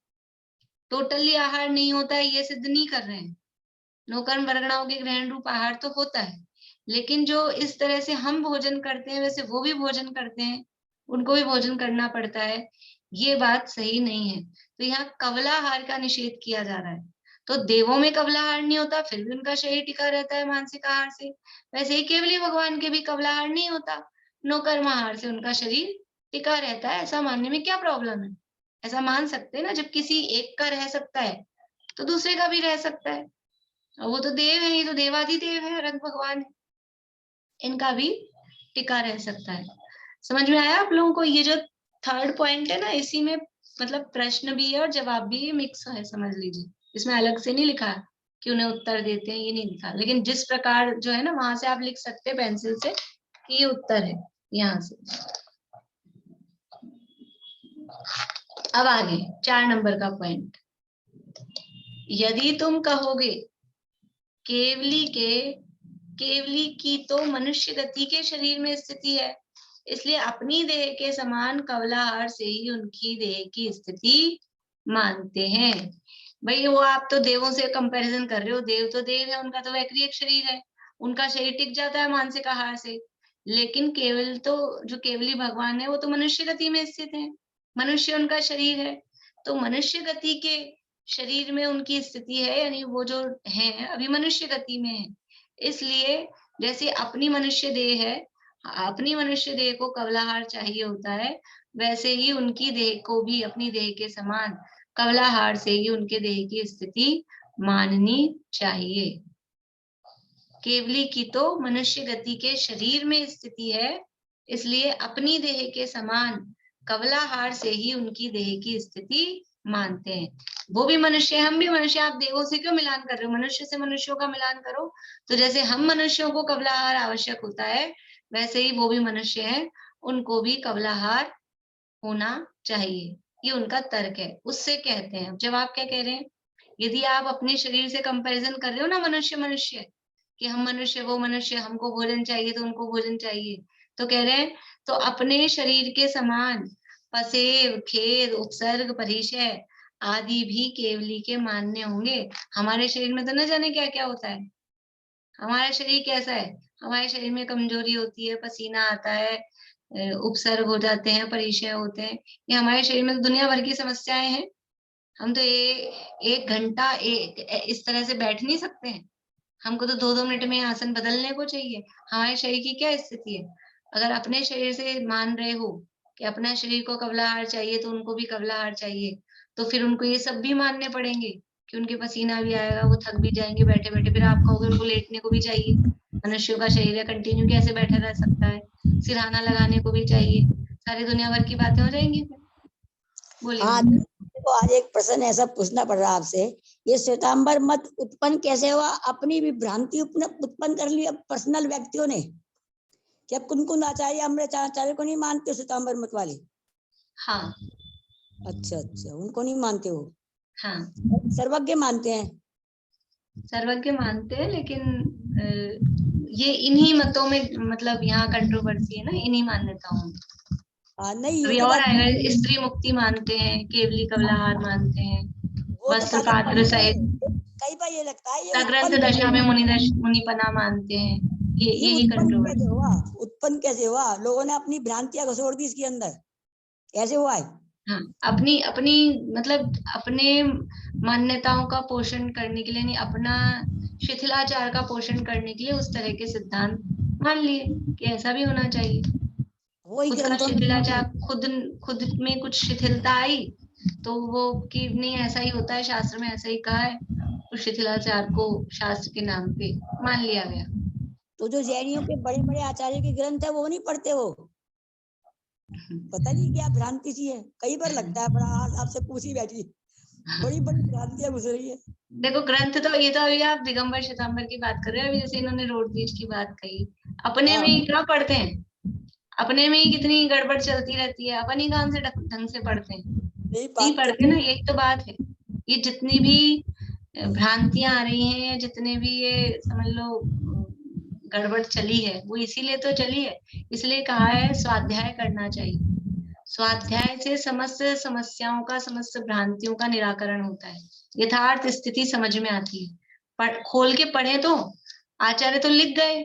टोटली आहार नहीं होता है, ये सिद्ध नहीं कर रहे हैं। नोकर्म वर्गणाओं के ग्रहण रूप आहार तो होता है, लेकिन जो इस तरह से हम भोजन करते हैं वैसे वो भी भोजन करते हैं, उनको भी भोजन करना पड़ता है, ये बात सही नहीं है। तो यहाँ कवलाहार का निषेध किया जा रहा है। तो देवों में कवलाहार नहीं होता फिर भी उनका शरीर टिका रहता है मानसिक आहार से, वैसे ही केवली भगवान के भी कवलाहार नहीं होता, नोकर्म आहार से उनका शरीर टिका रहता है। ऐसा मानने में क्या प्रॉब्लम है? ऐसा मान सकते हैं ना, जब किसी एक का रह सकता है तो दूसरे का भी रह सकता है। और वो तो देव है, ये तो देवाधिदेव है, रंग भगवान है, इनका भी टिका रह सकता है। समझ में आया आप लोगों को? ये जो 3rd पॉइंट है ना, इसी में मतलब प्रश्न भी है और जवाब भी मिक्स है, समझ लीजिए। इसमें अलग से नहीं लिखा कि उन्हें उत्तर देते हैं, ये नहीं लिखा, लेकिन जिस प्रकार जो है ना वहां से आप लिख सकते हैं पेंसिल से कि ये उत्तर है यहाँ से। अब आगे 4 नंबर का पॉइंट, यदि तुम कहोगे केवली की तो मनुष्य गति के शरीर में स्थिति है, इसलिए अपनी देह के समान कवलाहार से ही उनकी देह की स्थिति मानते हैं। भाई वो आप तो देवों से कंपैरिजन कर रहे हो, देव तो देव है, उनका तो वैक्रियक शरीर है, उनका शरीर टिक जाता है मानसिक आहार से, लेकिन केवल तो जो केवली भगवान है वो तो मनुष्य गति में स्थित है, मनुष्य उनका शरीर है, तो मनुष्य गति के शरीर में उनकी स्थिति है, यानी वो जो है अभी मनुष्य गति में है। इसलिए जैसे अपनी मनुष्य देह है, अपनी मनुष्य देह को कवलाहार चाहिए होता है, वैसे ही उनकी देह को भी अपनी देह के समान कवलाहार से ही उनके देह की स्थिति माननी चाहिए। केवली की तो मनुष्य गति के शरीर में स्थिति है, इसलिए अपनी देह के समान कवलाहार से ही उनकी देह की स्थिति मानते हैं। वो भी मनुष्य, हम भी मनुष्य। आप देवों से क्यों मिलान कर रहे हो? मनुष्य से मनुष्यों का मिलान करो। तो जैसे हम मनुष्यों को कवलाहार आवश्यक होता है, वैसे ही वो भी मनुष्य है, उनको भी कवलाहार होना चाहिए। ये उनका तर्क है, उससे कहते हैं। जब आप क्या कह रहे हैं, यदि आप अपने शरीर से कंपैरिजन कर रहे हो ना, मनुष्य मनुष्य, कि हम मनुष्य वो मनुष्य, हमको भोजन चाहिए तो उनको भोजन चाहिए, तो कह रहे हैं तो अपने शरीर के समान पसेव, खेद, उपसर्ग, परिचय आदि भी केवली के मान्य होंगे। हमारे शरीर में तो न जाने क्या क्या होता है। हमारा शरीर कैसा है? हमारे शरीर में कमजोरी होती है, पसीना आता है, उपसर्ग हो जाते हैं, परिचय होते हैं। ये हमारे शरीर में तो दुनिया भर की समस्याएं हैं। हम तो एक घंटा इस तरह से बैठ नहीं सकते हैं। हमको तो 2-2 मिनट में आसन बदलने को चाहिए। हमारे शरीर की क्या स्थिति है? अगर अपने शरीर से मान रहे हो कि अपना शरीर को कवलाहार चाहिए, तो उनको भी कवलाहार चाहिए, तो फिर उनको ये सब भी मानने पड़ेंगे कि उनके पसीना भी आएगा, वो थक भी जाएंगे बैठे बैठे। फिर आप कहोगे उनको लेटने को भी चाहिए। मनुष्यों का शरीर है, कंटिन्यू कैसे बैठा रह सकता है? सिरहाना लगाने को भी चाहिए। सारी दुनिया भर की बातें हो जाएंगी फिर। बोलिए। हाँ, देखो आज एक प्रश्न ऐसा पूछना पड़ रहा है आपसे, ये श्वेतांबर मत उत्पन्न कैसे हुआ? अपनी भी भ्रांति उत्पन्न कर ली पर्सनल व्यक्तियों ने, कि अब कुन आचार्य अमृताचार्य को नहीं मानते श्वेतांबर मत वाले? हाँ। अच्छा अच्छा, उनको नहीं मानते हो? हाँ, सर्वज्ञ मानते हैं। सर्वज्ञ मानते हैं, लेकिन ये इन्हीं मतों में, मतलब यहाँ कंट्रोवर्सी है ना, इन्हीं मान्यताओं में। नहीं अभी तो और बात आएगा, स्त्री मुक्ति मानते हैं, केवली कवलाहार मानते हैं, वो तो वस्त्र बात पात्र सहित कई बार ये लगता है ये सग्रंथ उत्पन्न दशा में मुनिपना मानते हैं। यही उत्पन्न कैसे कंट्रोवर्सी। हुआ? उत्पन्न कैसे हुआ? लोगों ने अपनी भ्रांतियां घसोड़ दी इसके अंदर, ऐसे हुआ है? हाँ, अपनी अपनी मतलब अपने मान्यताओं का पोषण करने के लिए, नहीं अपना शिथिलाचार का पोषण करने के लिए उस तरह के सिद्धांत मान लिए कि ऐसा भी होना चाहिए। वही खुद का ग्रंथों में शिथिलाचार, खुद में कुछ शिथिलता आई तो वो कि नहीं ऐसा ही होता है, शास्त्र में ऐसा ही कहा है, उस शिथिलाचार को शास्त्र के नाम पे मान लिया गया। तो जो जैनियों के बड़े बड़े आचार्य के ग्रंथ है वो नहीं पढ़ते हो? पता नहीं क्या भ्रांति सी है, कई बार लगता है बड़ा आपसे पूछी बैठी, बड़ी बड़ी भ्रांतियां घुस रही है। देखो ग्रंथ तो ये तो अभी आप दिगंबर श्वेतांबर की बात कर रहे हो, अभी जैसे इन्होंने रोडवेज की बात कही, अपने में ही क्या पढ़ते हैं? अपने में ही कितनी गड़बड़ चलती रहती है, अपन ही कहाँ से ढंग से पढ़ते हैं? नहीं पढ़ते ना, यही तो बात है। ये जितनी भी भ्रांतियां आ रही हैं, या जितने भी ये समझ लो गड़बड़ चली है, वो इसीलिए तो चली है। इसलिए कहा है स्वाध्याय करना चाहिए। स्वाध्याय से समस्त समस्याओं का, समस्त भ्रांतियों का निराकरण होता है, यथार्थ स्थिति समझ में आती है। खोल के पढ़े तो आचार्य तो लिख गए,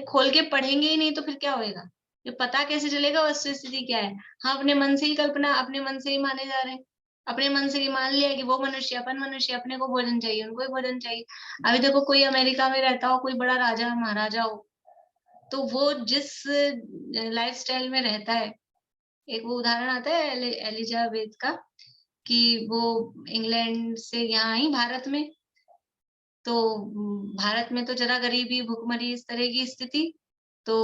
खोल के पढ़ेंगे ही नहीं तो फिर क्या होएगा? ये पता कैसे चलेगा वस्तु स्थिति क्या है? हाँ, अपने मन से ही कल्पना, अपने मन से ही माने जा रहे हैं। अपने मन से ही मान लिया कि वो मनुष्य, अपन मनुष्य, अपने को भोजन चाहिए, उनको ही भोजन चाहिए। अभी देखो कोई अमेरिका में रहता हो, कोई बड़ा राजा महाराजा हो, तो वो जिस लाइफस्टाइल में रहता है, एक वो उदाहरण आता है एलिजाबेथ का, कि वो इंग्लैंड से यहाँ आई भारत में, तो भारत में तो जरा गरीबी, भुखमरी, इस तरह की स्थिति, तो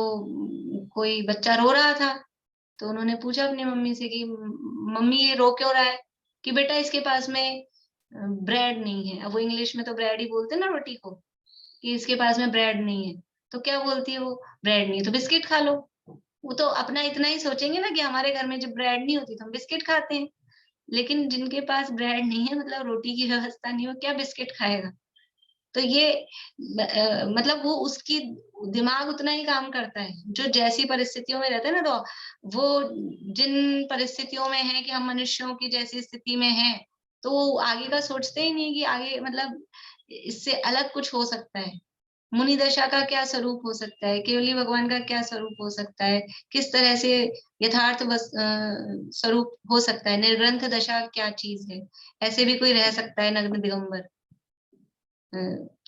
कोई बच्चा रो रहा था, तो उन्होंने पूछा अपनी मम्मी से कि मम्मी ये रो क्यों रहा है? कि बेटा इसके पास में ब्रेड नहीं है। अब वो इंग्लिश में तो ब्रेड ही बोलते हैं ना रोटी को, कि इसके पास में ब्रेड नहीं है। तो क्या बोलती है वो? ब्रेड नहीं है तो बिस्किट खा लो। वो तो अपना इतना ही सोचेंगे ना कि हमारे घर में जब ब्रेड नहीं होती तो हम बिस्किट खाते हैं, लेकिन जिनके पास ब्रेड नहीं है, मतलब रोटी की व्यवस्था नहीं हो, क्या बिस्किट खाएगा? तो ये मतलब वो उसकी दिमाग उतना ही काम करता है जो जैसी परिस्थितियों में रहता है ना, तो वो जिन परिस्थितियों में है कि हम मनुष्यों की जैसी स्थिति में हैं, तो वो आगे का सोचते ही नहीं कि आगे मतलब इससे अलग कुछ हो सकता है। मुनि दशा का क्या स्वरूप हो सकता है, केवली भगवान का क्या स्वरूप हो सकता है, किस तरह से यथार्थ स्वरूप हो सकता है, निर्ग्रंथ दशा क्या चीज है, ऐसे भी कोई रह सकता है नग्न दिगंबर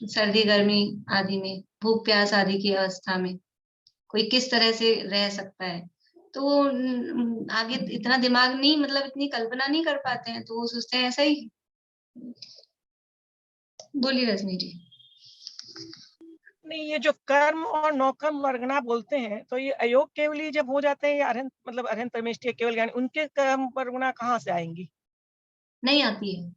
सर्दी गर्मी आदि में, भूख प्यास आदि की अवस्था में कोई किस तरह से रह सकता है। तो वो आगे इतना दिमाग नहीं, मतलब इतनी कल्पना नहीं कर पाते हैं, तो वो सोचते हैं ऐसा ही। बोलिए रजनी जी। नहीं, ये जो कर्म और नौकर्म वर्गना बोलते हैं, तो ये अयोग केवली जब हो जाते हैं, या अरहंत मतलब अरहंत परमेष्ठी केवल ज्ञान, उनके कर्म वर्गना कहाँ से आएंगी? नहीं आती है,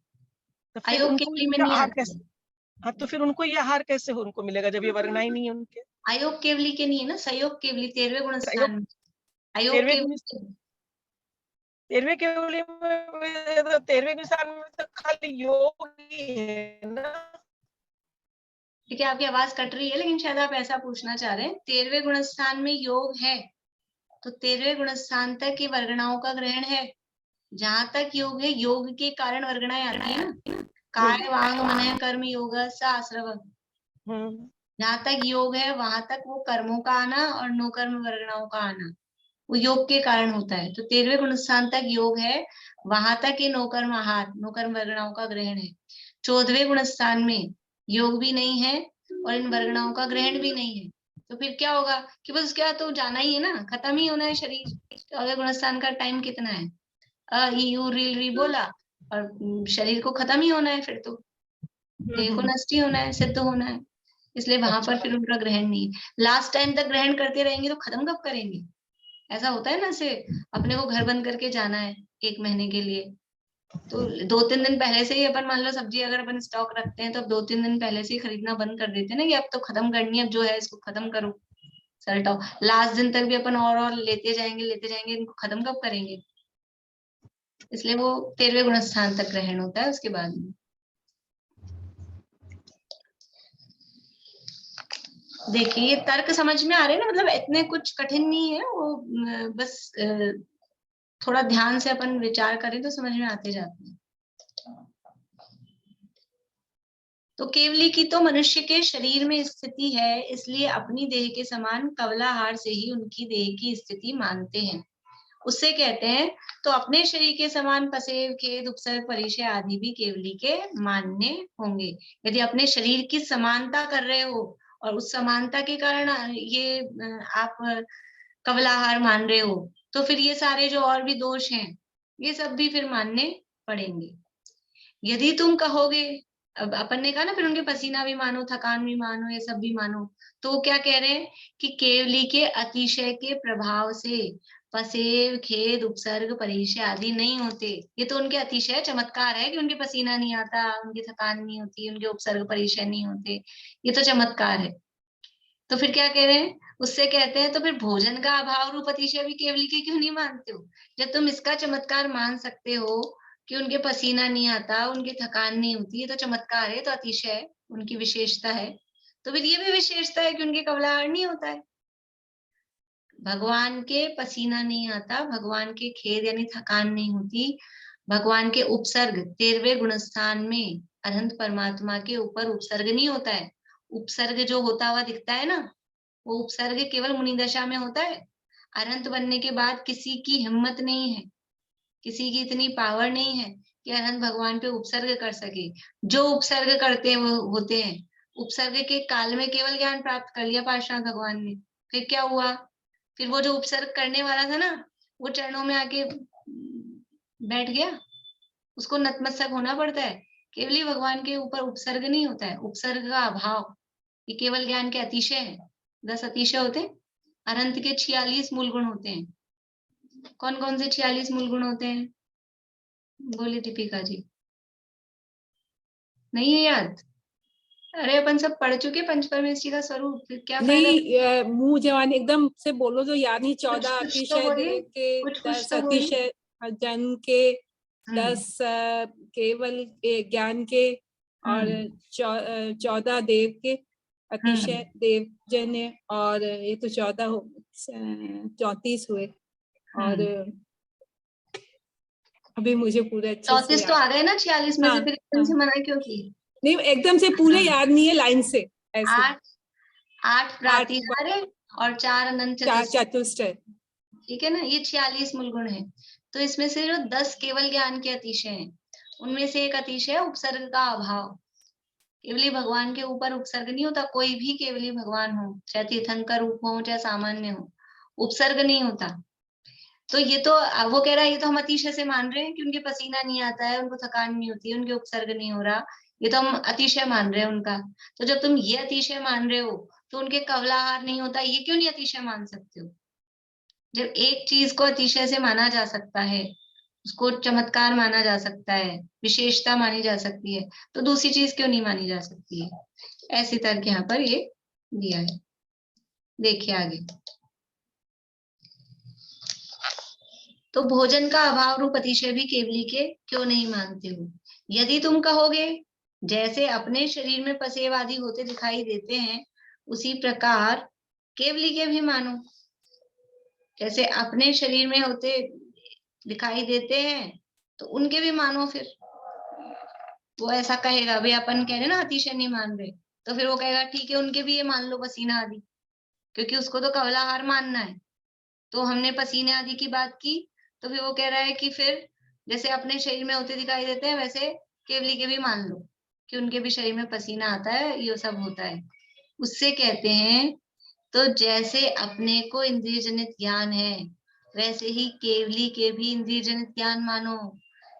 तो फिर अयोग उनको केवली में ये नहीं आहार आती कैसे? है। हाँ, तो फिर उनको ये आहार कैसे उनको मिलेगा जब ये वर्गना ही नहीं है उनके? अयोग केवली के नहीं है ना, सहयोग केवली 13वें गुण स्थान में। अयोग 13वें केवली 13वें केवली में, तो 13वें स्थान में तो खाली योग ही है ना। ठीक है, आपकी आवाज कट रही है, लेकिन शायद आप ऐसा पूछना चाह रहे हैं, 13वें गुण स्थान में योग है, तो 13वें गुण स्थान तक ये वर्गणाओं का ग्रहण है। जहां तक योग है, योग के कारण वर्गणाएं आती है ना, काय वांग मन कर्म योग आश्रव। जहां तक योग है वहां तक वो कर्मों का आना और नो कर्म वर्गणाओं का आना वो योग के कारण होता है। तो 13वें गुण स्थान तक योग है, वहां तक ये नो कर्म आहार, नो कर्म वर्गणाओं का ग्रहण है। 14वें गुण स्थान में योग भी नहीं है और इन वर्गणाओं का ग्रहण भी नहीं है। तो फिर क्या होगा कि बस उसके बाद तो जाना ही है ना, खत्म ही होना है शरीर। 14वें गुण स्थान का टाइम कितना है, अ ई यू रील री बोला और शरीर को खत्म ही होना है, फिर तो देह को नष्ट ही होना है, सिद्ध होना है। इसलिए वहां पर फिर उनका ग्रहण नहीं है। लास्ट टाइम तक ग्रहण करते रहेंगे तो खत्म कब करेंगे? ऐसा होता है ना, से अपने को घर बंद करके जाना है 1 महीने के लिए, तो 2-3 दिन पहले से ही अपन, मान लो सब्जी अगर अपन स्टॉक रखते हैं तो अब 2-3 दिन पहले से ही खरीदना बंद कर देते हैं ना, कि अब तो खत्म करनी है, अब जो है इसको खत्म करो, सल्टाओ। लास्ट दिन तक भी अपन और लेते जाएंगे, इनको खत्म कब करेंगे? इसलिए वो 13वें गुण स्थान तक ग्रहण होता है, उसके बाद में। देखिए ये तर्क समझ में आ रहे हैं ना, मतलब इतने कुछ कठिन नहीं है वो, बस थोड़ा ध्यान से अपन विचार करें तो समझ में आते जाते हैं। तो केवली की तो मनुष्य के शरीर में स्थिति है, इसलिए अपनी देह के समान कवलाहार से ही उनकी देह की स्थिति मानते हैं। उससे कहते हैं तो अपने शरीर के समान पसेव खेद उपसर्ग परिचय आदि भी केवली के मानने होंगे। यदि अपने शरीर की समानता कर रहे हो और उस समानता के कारण ये आप कवलाहार मान रहे हो, तो फिर ये सारे जो और भी दोष हैं ये सब भी फिर मानने पड़ेंगे। यदि तुम कहोगे, अब अपन ने कहा ना, फिर उनके पसीना भी मानो, थकान भी मानो, ये सब भी मानो, तो क्या कह रहे हैं कि केवली के अतिशय के प्रभाव से पसेव खेद उपसर्ग परिचय आदि नहीं होते। ये तो उनके अतिशय चमत्कार है कि उनके पसीना नहीं आता, उनकी थकान नहीं होती, उनके उपसर्ग परिचय नहीं होते, ये तो चमत्कार है। तो फिर क्या कह रहे हैं, उससे कहते हैं तो फिर भोजन का अभाव रूप अतिशय भी केवली के क्यों नहीं मानते हो? जब तुम इसका चमत्कार मान सकते हो कि उनके पसीना नहीं आता, उनकी थकान नहीं होती, ये तो चमत्कार है, तो अतिशय है, उनकी विशेषता है, तो फिर ये भी विशेषता है कि उनके कवलाहट नहीं होता है। भगवान के पसीना नहीं आता, भगवान के खेद यानी थकान नहीं होती, भगवान के उपसर्ग 13वें गुणस्थान में अनंत परमात्मा के ऊपर उपसर्ग नहीं होता है। उपसर्ग जो होता हुआ दिखता है ना, वो उपसर्ग केवल मुनि दशा में होता है। अनंत बनने के बाद किसी की हिम्मत नहीं है, किसी की इतनी पावर नहीं है कि अनंत भगवान पे उपसर्ग कर सके। जो उपसर्ग करते हैं वो होते हैं, उपसर्ग के काल में केवल ज्ञान प्राप्त कर लिया पार्षद भगवान ने, फिर क्या हुआ, फिर वो जो उपसर्ग करने वाला था ना, वो चरणों में आके बैठ गया, उसको नतमस्तक होना पड़ता है। केवल भगवान के ऊपर उपसर्ग नहीं होता है, उपसर्ग का अभाव, ये केवल ज्ञान के अतिशय है। 10 अतिशय होते हैं, अनंत के 46 मूल गुण होते हैं। कौन कौन से 46 मूल गुण होते हैं? बोली दीपिका जी, नहीं है याद? अरे अपन सब पढ़ चुके पंच परमेष्ठी का स्वरूप, फिर क्या फायदा? नहीं, मुंह जवान एकदम से बोलो तो याद नहीं। 14 कुछ तो अतिशय बोलिए, देव के, कुछ 10 तो बोलिए। अतिशय जन के, 10 केवल ज्ञान के, और 14 देव के अतिशय देव जन्य, और ये तो 14 34 हुए। और अभी मुझे पूरे अच्छे से 34 तो आ गए ना 46 में से, फिर एकदम से मना क्यों की? नहीं, एकदम से पूरे याद नहीं है लाइन से ऐसे। 8 प्रातिहार्य और 4 अनंत चतुष्टय, चतुष्टय। ठीक है ना, ये 46 मूल गुण है। तो इसमें से जो 10 केवल ज्ञान के अतिशय हैं, उनमें से एक अतिशय है उपसर्ग का अभाव। केवली भगवान के ऊपर उपसर्ग नहीं होता, कोई भी केवली भगवान हो, चाहे तीर्थंकर रूप हो चाहे सामान्य हो, उपसर्ग नहीं होता। तो ये तो वो कह रहा है, ये तो हम अतिशय से मान रहे हैं कि उनके पसीना नहीं आता है, उनको थकान नहीं होती है, उनके उपसर्ग नहीं हो रहा, ये तो हम अतिशय मान रहे हैं उनका। तो जब तुम ये अतिशय मान रहे हो तो उनके कवलाहार नहीं होता, ये क्यों नहीं अतिशय मान सकते हो? जब एक चीज को अतिशय से माना जा सकता है, उसको चमत्कार माना जा सकता है, विशेषता मानी जा सकती है, तो दूसरी चीज क्यों नहीं मानी जा सकती है? ऐसी तर्क यहाँ पर ये दिया है। देखिए आगे, तो भोजन का अभाव रूप अतिशय भी केवली के क्यों नहीं मानते हो? यदि तुम कहोगे जैसे अपने शरीर में पसेव आदि होते दिखाई देते हैं, उसी प्रकार केवली के भी मानो। जैसे अपने शरीर में होते दिखाई देते हैं तो उनके भी मानो। फिर वो ऐसा कहेगा, भाई अपन कह रहे ना अतिशय नहीं मान रहे, तो फिर वो कहेगा ठीक है उनके भी ये मान लो पसीना आदि, क्योंकि उसको तो कवलाहार मानना है। तो हमने पसीने आदि की बात की, तो फिर वो कह रहा है कि फिर जैसे अपने शरीर में होते दिखाई देते हैं, वैसे केवली के भी मान लो कि उनके भी शरीर में पसीना आता है, ये सब होता है। उससे कहते हैं, तो जैसे अपने को इंद्रिय जनित ज्ञान है, वैसे ही केवली के भी इंद्रिय जनित ज्ञान मानो।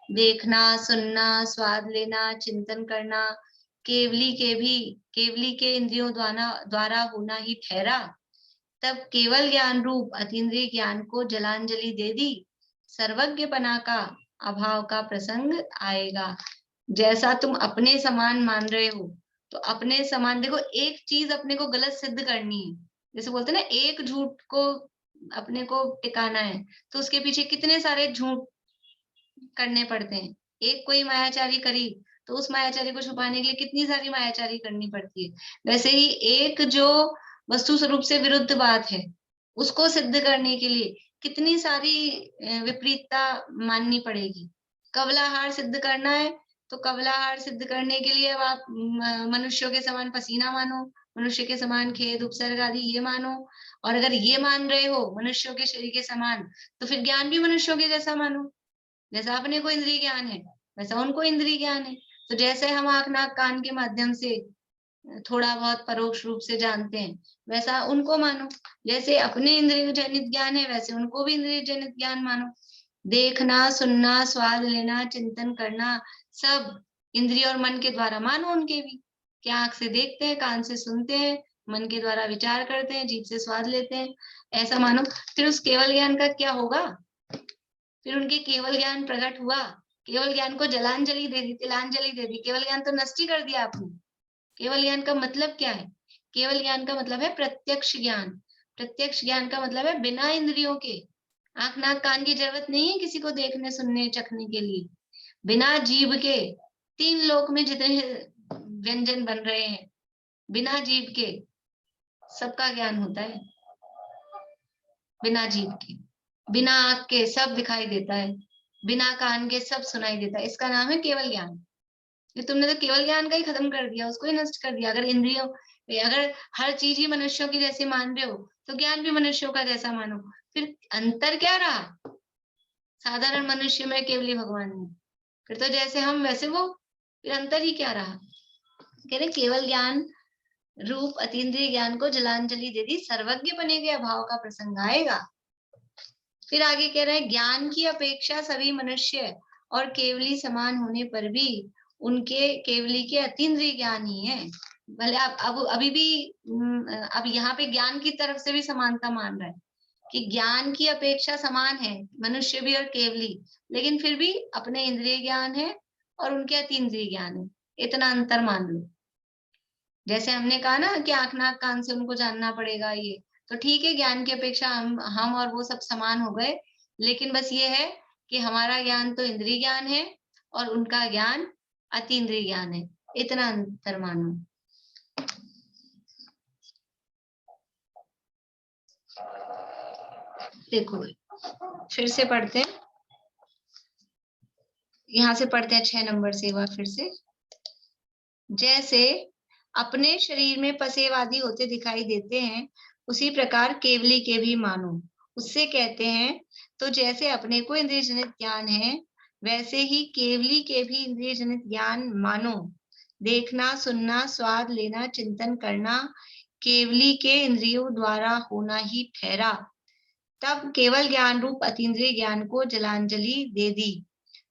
देखना, सुनना, स्वाद लेना, चिंतन करना केवली के इंद्रियों द्वारा होना ही ठहरा। तब केवल ज्ञान रूप अतीन्द्रिय ज्ञान को जलांजलि दे दी, सर्वज्ञपना का अभाव का प्रसंग आएगा। जैसा तुम अपने समान मान रहे हो, तो अपने समान देखो, एक चीज अपने को गलत सिद्ध करनी है, जैसे बोलते हैं ना, एक झूठ को अपने को टिकाना है, तो उसके पीछे कितने सारे झूठ करने पड़ते हैं। एक कोई मायाचारी करी तो उस मायाचारी को छुपाने के लिए कितनी सारी मायाचारी करनी पड़ती है। वैसे ही एक जो वस्तु स्वरूप से विरुद्ध बात है, उसको सिद्ध करने के लिए कितनी सारी विपरीतता माननी पड़ेगी। कवलाहार सिद्ध करना है, तो कवलाहार सिद्ध करने के लिए अब आप मनुष्यों के समान पसीना मानो, मनुष्य के समान खेद उपसर्ग आदि ये मानो। और अगर ये मान रहे हो मनुष्यों के शरीर के समान, तो फिर ज्ञान भी मनुष्यों के जैसा मानो। जैसा अपने को इंद्रिय ज्ञान है, वैसा उनको इंद्रिय ज्ञान है। तो जैसे हम आंख नाक कान के माध्यम से थोड़ा बहुत परोक्ष रूप से जानते हैं, वैसा उनको मानो। जैसे अपने इंद्रिय जनित ज्ञान है, वैसे उनको भी इंद्रिय जनित ज्ञान मानो। देखना, सुनना, स्वाद लेना, चिंतन करना, सब इंद्रिय और मन के द्वारा मानो उनके भी। क्या आंख से देखते हैं, कान से सुनते हैं, मन के द्वारा विचार करते हैं, जीभ से स्वाद लेते हैं, ऐसा मानो। फिर उस केवल ज्ञान का क्या होगा? फिर उनके केवल ज्ञान प्रकट हुआ, केवल ज्ञान को जलांजलि दे दी, तिलांजलि दे दी। केवल ज्ञान तो नष्ट ही कर दिया आपने। केवल ज्ञान का मतलब क्या है? केवल ज्ञान का मतलब है प्रत्यक्ष ज्ञान। प्रत्यक्ष ज्ञान का मतलब है बिना इंद्रियों के, आंख नाक कान की जरूरत नहीं है किसी को देखने, सुनने, चखने के लिए। बिना जीभ के 3 लोक में जितने व्यंजन बन रहे हैं, बिना जीभ के सबका ज्ञान होता है। बिना जीभ के, बिना आंख के सब दिखाई देता है, बिना कान के सब सुनाई देता है। इसका नाम है केवल ज्ञान। ये तुमने तो केवल ज्ञान का ही खत्म कर दिया, उसको ही नष्ट कर दिया। अगर हर चीज ही मनुष्यों की जैसे मान रहे हो, तो ज्ञान भी मनुष्यों का जैसा मानो। फिर अंतर क्या रहा? साधारण मनुष्य में केवली भगवान में, फिर तो जैसे हम वैसे वो, फिर अंतर ही क्या रहा? कह रहे केवल ज्ञान रूप अतीन्द्रिय ज्ञान को जलांजलि दे दी, सर्वज्ञ बने के अभाव का प्रसंग आएगा। फिर आगे कह रहे हैं, ज्ञान की अपेक्षा सभी मनुष्य और केवली समान होने पर भी उनके केवली के अतीन्द्रिय ज्ञान ही है। भले आप अब अभी भी अब यहाँ पे ज्ञान की तरफ से भी समानता मान रहा है कि ज्ञान की अपेक्षा समान है मनुष्य भी और केवली, लेकिन फिर भी अपने इंद्रिय ज्ञान है और उनके अतीन्द्रिय ज्ञान है, इतना अंतर मान लो। जैसे हमने कहा ना कि आंख नाक कान से उनको जानना पड़ेगा, ये तो ठीक है, ज्ञान की अपेक्षा हम और वो सब समान हो गए, लेकिन बस ये है कि हमारा ज्ञान तो इंद्रिय ज्ञान है और उनका ज्ञान अतीन्द्रिय ज्ञान है, इतना अंतर मानो। देखो फिर से पढ़ते हैं, यहाँ से पढ़ते हैं 6 नंबर से एक बार फिर से। जैसे अपने शरीर में पसेवादी होते दिखाई देते हैं, उसी प्रकार केवली के भी मानो। उससे कहते हैं, तो जैसे अपने को इंद्रिय जनित ज्ञान है, वैसे ही केवली के भी इंद्रिय जनित ज्ञान मानो। देखना, सुनना, स्वाद लेना, चिंतन करना केवली के इंद्रियों द्वारा होना ही ठहरा। तब केवल ज्ञान रूप अतीन्द्रिय ज्ञान को जलांजलि दे दी।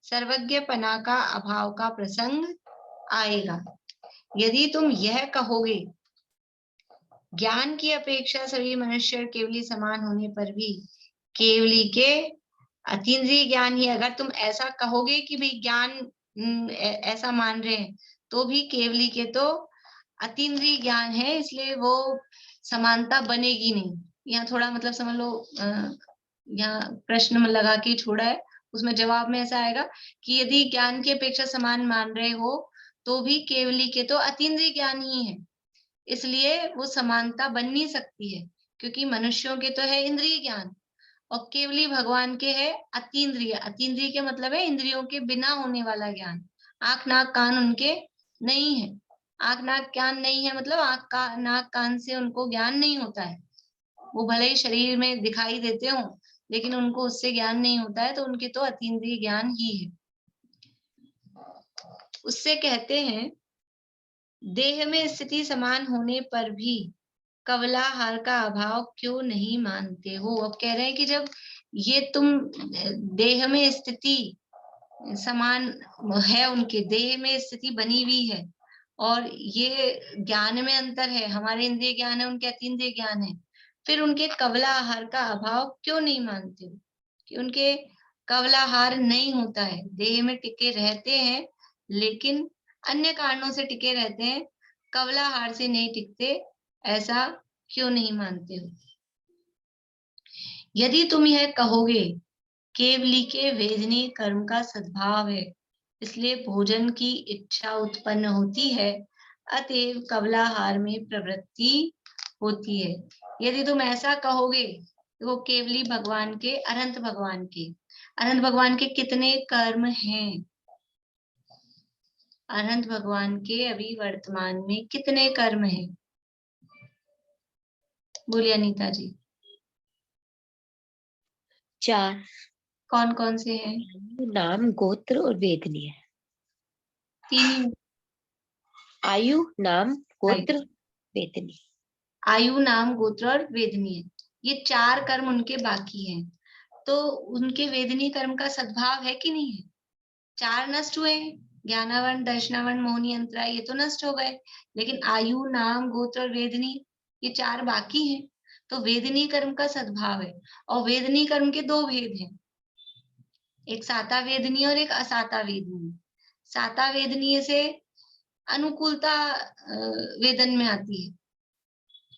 सर्वज्ञपना का अभाव का प्रसंग आएगा। यदि तुम यह कहोगे, ज्ञान की अपेक्षा सभी मनुष्य केवली समान होने पर भी केवली के अतीन्द्रिय ज्ञान ही, अगर तुम ऐसा कहोगे कि भाई ज्ञान ऐसा मान रहे हैं, तो भी केवली के तो अतीन्द्रिय ज्ञान है, इसलिए वो समानता बनेगी नहीं। यहाँ थोड़ा मतलब समझ लो, यहाँ प्रश्न में लगा के छोड़ा है, उसमें जवाब में ऐसा आएगा कि यदि ज्ञान की अपेक्षा समान मान रहे हो, तो भी केवली के तो अतीन्द्रिय ज्ञान ही है, इसलिए वो समानता बन नहीं सकती है, क्योंकि मनुष्यों के तो है इंद्रिय ज्ञान और केवली भगवान के है अतीन्द्रिय। अतीन्द्रिय के मतलब है इंद्रियों के बिना होने वाला ज्ञान। आंख नाक कान उनके नहीं है। आंख नाक कान नहीं है मतलब आंख नाक कान से उनको ज्ञान नहीं होता है। वो भले ही शरीर में दिखाई देते हो, लेकिन उनको उससे ज्ञान नहीं होता है, तो उनके तो अतीन्द्रिय ज्ञान ही है। उससे कहते हैं, देह में स्थिति समान होने पर भी कवलाहार का अभाव क्यों नहीं मानते हो। अब कह रहे हैं कि जब ये तुम देह में स्थिति समान है, उनके देह में स्थिति बनी हुई है, और ये ज्ञान में अंतर है, हमारे इंद्रिय ज्ञान है, उनके अतीन्द्रिय ज्ञान है, फिर उनके कवलाहार का अभाव क्यों नहीं मानते हो कि उनके कवलाहार नहीं होता है, देह में टिके रहते हैं, लेकिन अन्य कारणों से टिके रहते हैं, कवलाहार से नहीं टिकते, ऐसा क्यों नहीं मानते हो। यदि तुम यह कहोगे, केवली के वेदनीय कर्म का सद्भाव है, इसलिए भोजन की इच्छा उत्पन्न होती है, अतएव कवलाहार में प्रवृत्ति होती है। यदि तुम ऐसा कहोगे, तो वो केवली भगवान के, अनंत भगवान के कितने कर्म हैं? अनंत भगवान के अभी वर्तमान में कितने कर्म हैं? बोलिए अनीता जी। 4। कौन कौन से हैं? नाम, गोत्र और वेदनीय। 3 आयु, नाम, गोत्र, वेदनीय। आयु, नाम, गोत्र और वेदनीय, ये 4 कर्म उनके बाकी हैं। तो उनके वेदनीय कर्म का सद्भाव है कि नहीं है? 4 नष्ट हुए हैं, ज्ञानावरण, दर्शनावरण, मोहनी, अंतराय, ये तो नष्ट हो गए, लेकिन आयु, नाम, गोत्र और वेदनीय, ये 4 बाकी हैं। तो वेदनीय कर्म का सद्भाव है। और वेदनीय कर्म के 2 भेद हैं, एक साता वेदनीय और एक असाता वेदनीय। साता वेदनीय से अनुकूलता वेदन में आती है,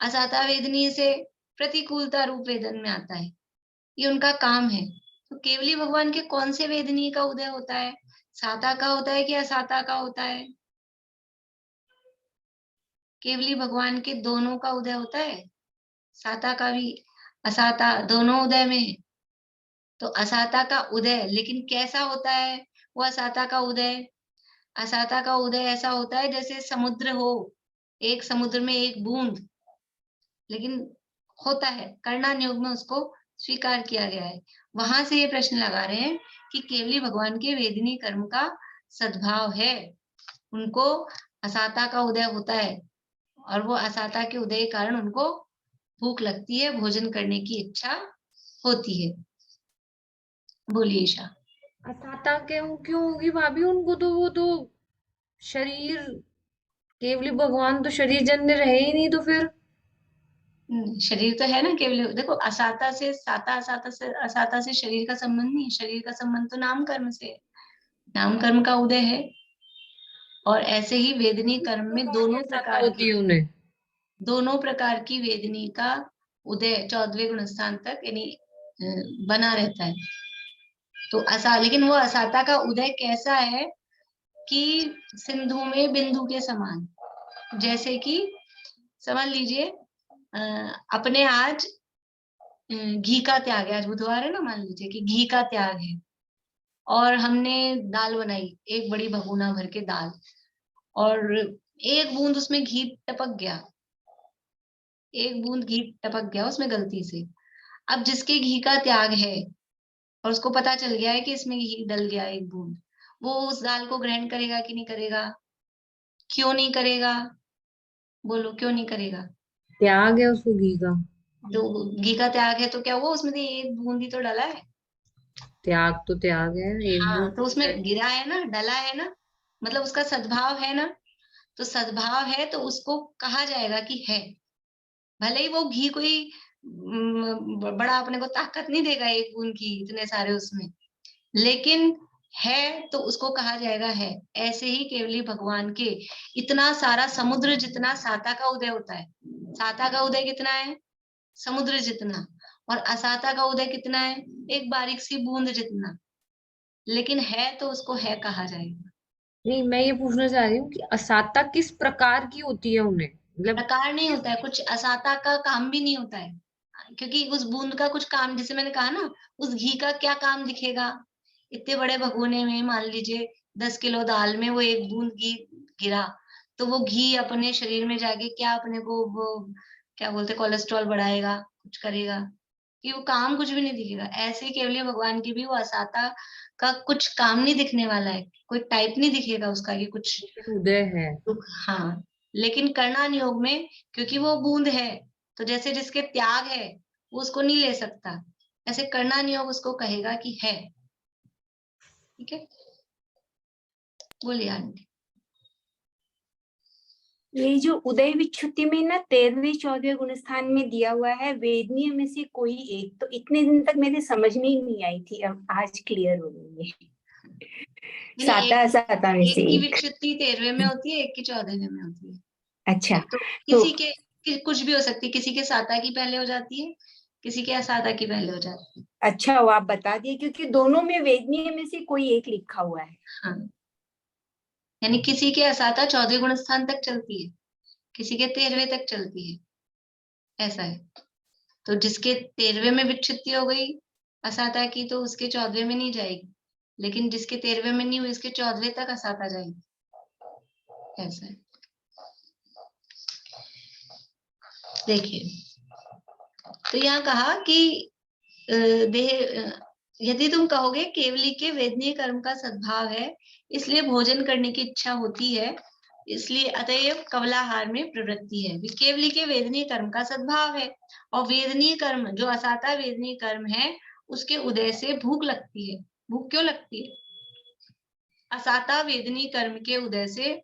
असाता वेदनीय से प्रतिकूलता रूप वेदन में आता है, ये उनका काम है। तो केवली भगवान के कौन से वेदनीय का उदय होता है? साता का होता है कि असाता का होता है? केवली भगवान के दोनों का उदय होता है, साता का भी असाता दोनों उदय में है। तो असाता का उदय लेकिन कैसा होता है? वो असाता का उदय ऐसा होता है जैसे समुद्र हो, एक समुद्र में एक बूंद, लेकिन होता है, कर्णा नियोग में उसको स्वीकार किया गया है। वहां से ये प्रश्न लगा रहे हैं कि केवली भगवान के वेदनीय कर्म का सद्भाव है, उनको असाता का उदय होता है, और वो असाता के उदय के कारण उनको भूख लगती है, भोजन करने की इच्छा होती है। बोलिए ईशा। असाता क्यों होगी भाभी उनको? तो वो तो शरीर, केवली भगवान तो शरीर जन्य रहे ही नहीं, तो फिर शरीर तो है ना केवल। देखो, असाता से साता, असाता से शरीर का संबंध नहीं है, शरीर का संबंध तो नाम कर्म से है, नाम कर्म का उदय है। और ऐसे ही वेदनीय कर्म में दोनों प्रकार की वेदनीय का उदय 14वें गुणस्थान तक यानी बना रहता है। तो लेकिन वो असाता का उदय कैसा है कि सिंधु में बिंदु के समान। जैसे कि समझ लीजिए, अपने आज घी का त्याग है, आज बुधवार है ना, मान लीजिए कि घी का त्याग है, और हमने दाल बनाई, एक बड़ी भगोना भर के दाल, और एक बूंद उसमें घी टपक गया, एक बूंद घी टपक गया उसमें गलती से। अब जिसके घी का त्याग है और उसको पता चल गया है कि इसमें घी डल गया एक बूंद, वो उस दाल को ग्रहण करेगा कि नहीं करेगा? क्यों नहीं करेगा? बोलो क्यों नहीं करेगा? त्याग है उसको घी का। तो घी का त्याग है तो क्या हुआ, उसमें तो एक बूंद ही तो डला है। त्याग तो त्याग है, एक हाँ, तो बूंद। उसमें गिरा है ना, डला है ना, मतलब उसका सद्भाव है ना। तो सद्भाव है तो उसको कहा जाएगा कि है। भले ही वो घी कोई बड़ा अपने को ताकत नहीं देगा एक बूंद घी इतने सारे उसमें, लेकिन है तो उसको कहा जाएगा है। ऐसे ही केवली भगवान के इतना सारा समुद्र जितना साता का उदय होता है। साता का उदय कितना है? समुद्र जितना। और असाता का उदय कितना है? एक बारीक सी बूंद जितना। लेकिन है तो उसको है कहा जाएगा। नहीं, मैं ये पूछना चाह रही हूँ कि असाता किस प्रकार की होती है उन्हें, मतलब। प्रकार नहीं होता है, कुछ असाता का काम भी नहीं होता है, क्योंकि उस बूंद का कुछ काम, जैसे मैंने कहा ना, उस घी का क्या काम दिखेगा? इतने बड़े भगोने में मान लीजिए 10 किलो दाल में वो एक बूंद घी गिरा, तो वो घी अपने शरीर में जाके क्या अपने को वो क्या बोलते कोलेस्ट्रॉल बढ़ाएगा, कुछ करेगा? कि वो काम कुछ भी नहीं दिखेगा। ऐसे केवल भगवान की भी वो असाता का कुछ काम नहीं दिखने वाला है, कोई टाइप नहीं दिखेगा उसका कि कुछ उदय है। हाँ। लेकिन कर्णा नियोग में क्योंकि वो बूंद है, तो जैसे जिसके त्याग है वो उसको नहीं ले सकता, ऐसे कर्णा नियोग उसको कहेगा कि है। ठीक है, बोलिए आंटी। ये जो उदय विच्छुति में ना 13वें 14वें गुण स्थान में दिया हुआ है वेदनीय में से कोई एक, तो इतने दिन तक मेरे समझ में ही नहीं आई थी, अब आज क्लियर हो गई है। साता साता में से एक की एक। विच्छुति 13वें में होती है, एक की 14वें में होती है। अच्छा, तो तो किसी के कुछ भी हो सकती है, किसी के साता की पहले हो जाती है, किसी के असाता की पहले हो जाती है। अच्छा वो आप बता दिए, क्योंकि दोनों में वेदनीय में से कोई एक लिखा हुआ है। हाँ, यानी किसी के असाता 14वें गुण स्थान तक चलती है, किसी के 13वें तक चलती है, ऐसा है। तो जिसके 13वें में विच्छित्ति हो गई असाता की, तो उसके 14वें में नहीं जाएगी, लेकिन जिसके 13वें में नहीं हुई उसके 14वें तक असाता जाएगी, ऐसा है। देखिए, तो यहाँ कहा कि यदि तुम कहोगे केवली के वेदनीय कर्म का सद्भाव है, इसलिए भोजन करने की इच्छा होती है, इसलिए अतएव कवलाहार में प्रवृत्ति है। केवली के वेदनीय कर्म का सद्भाव है, और वेदनीय कर्म जो असाता वेदनीय कर्म है उसके उदय से भूख लगती है। भूख क्यों लगती है? असाता वेदनीय कर्म के उदय से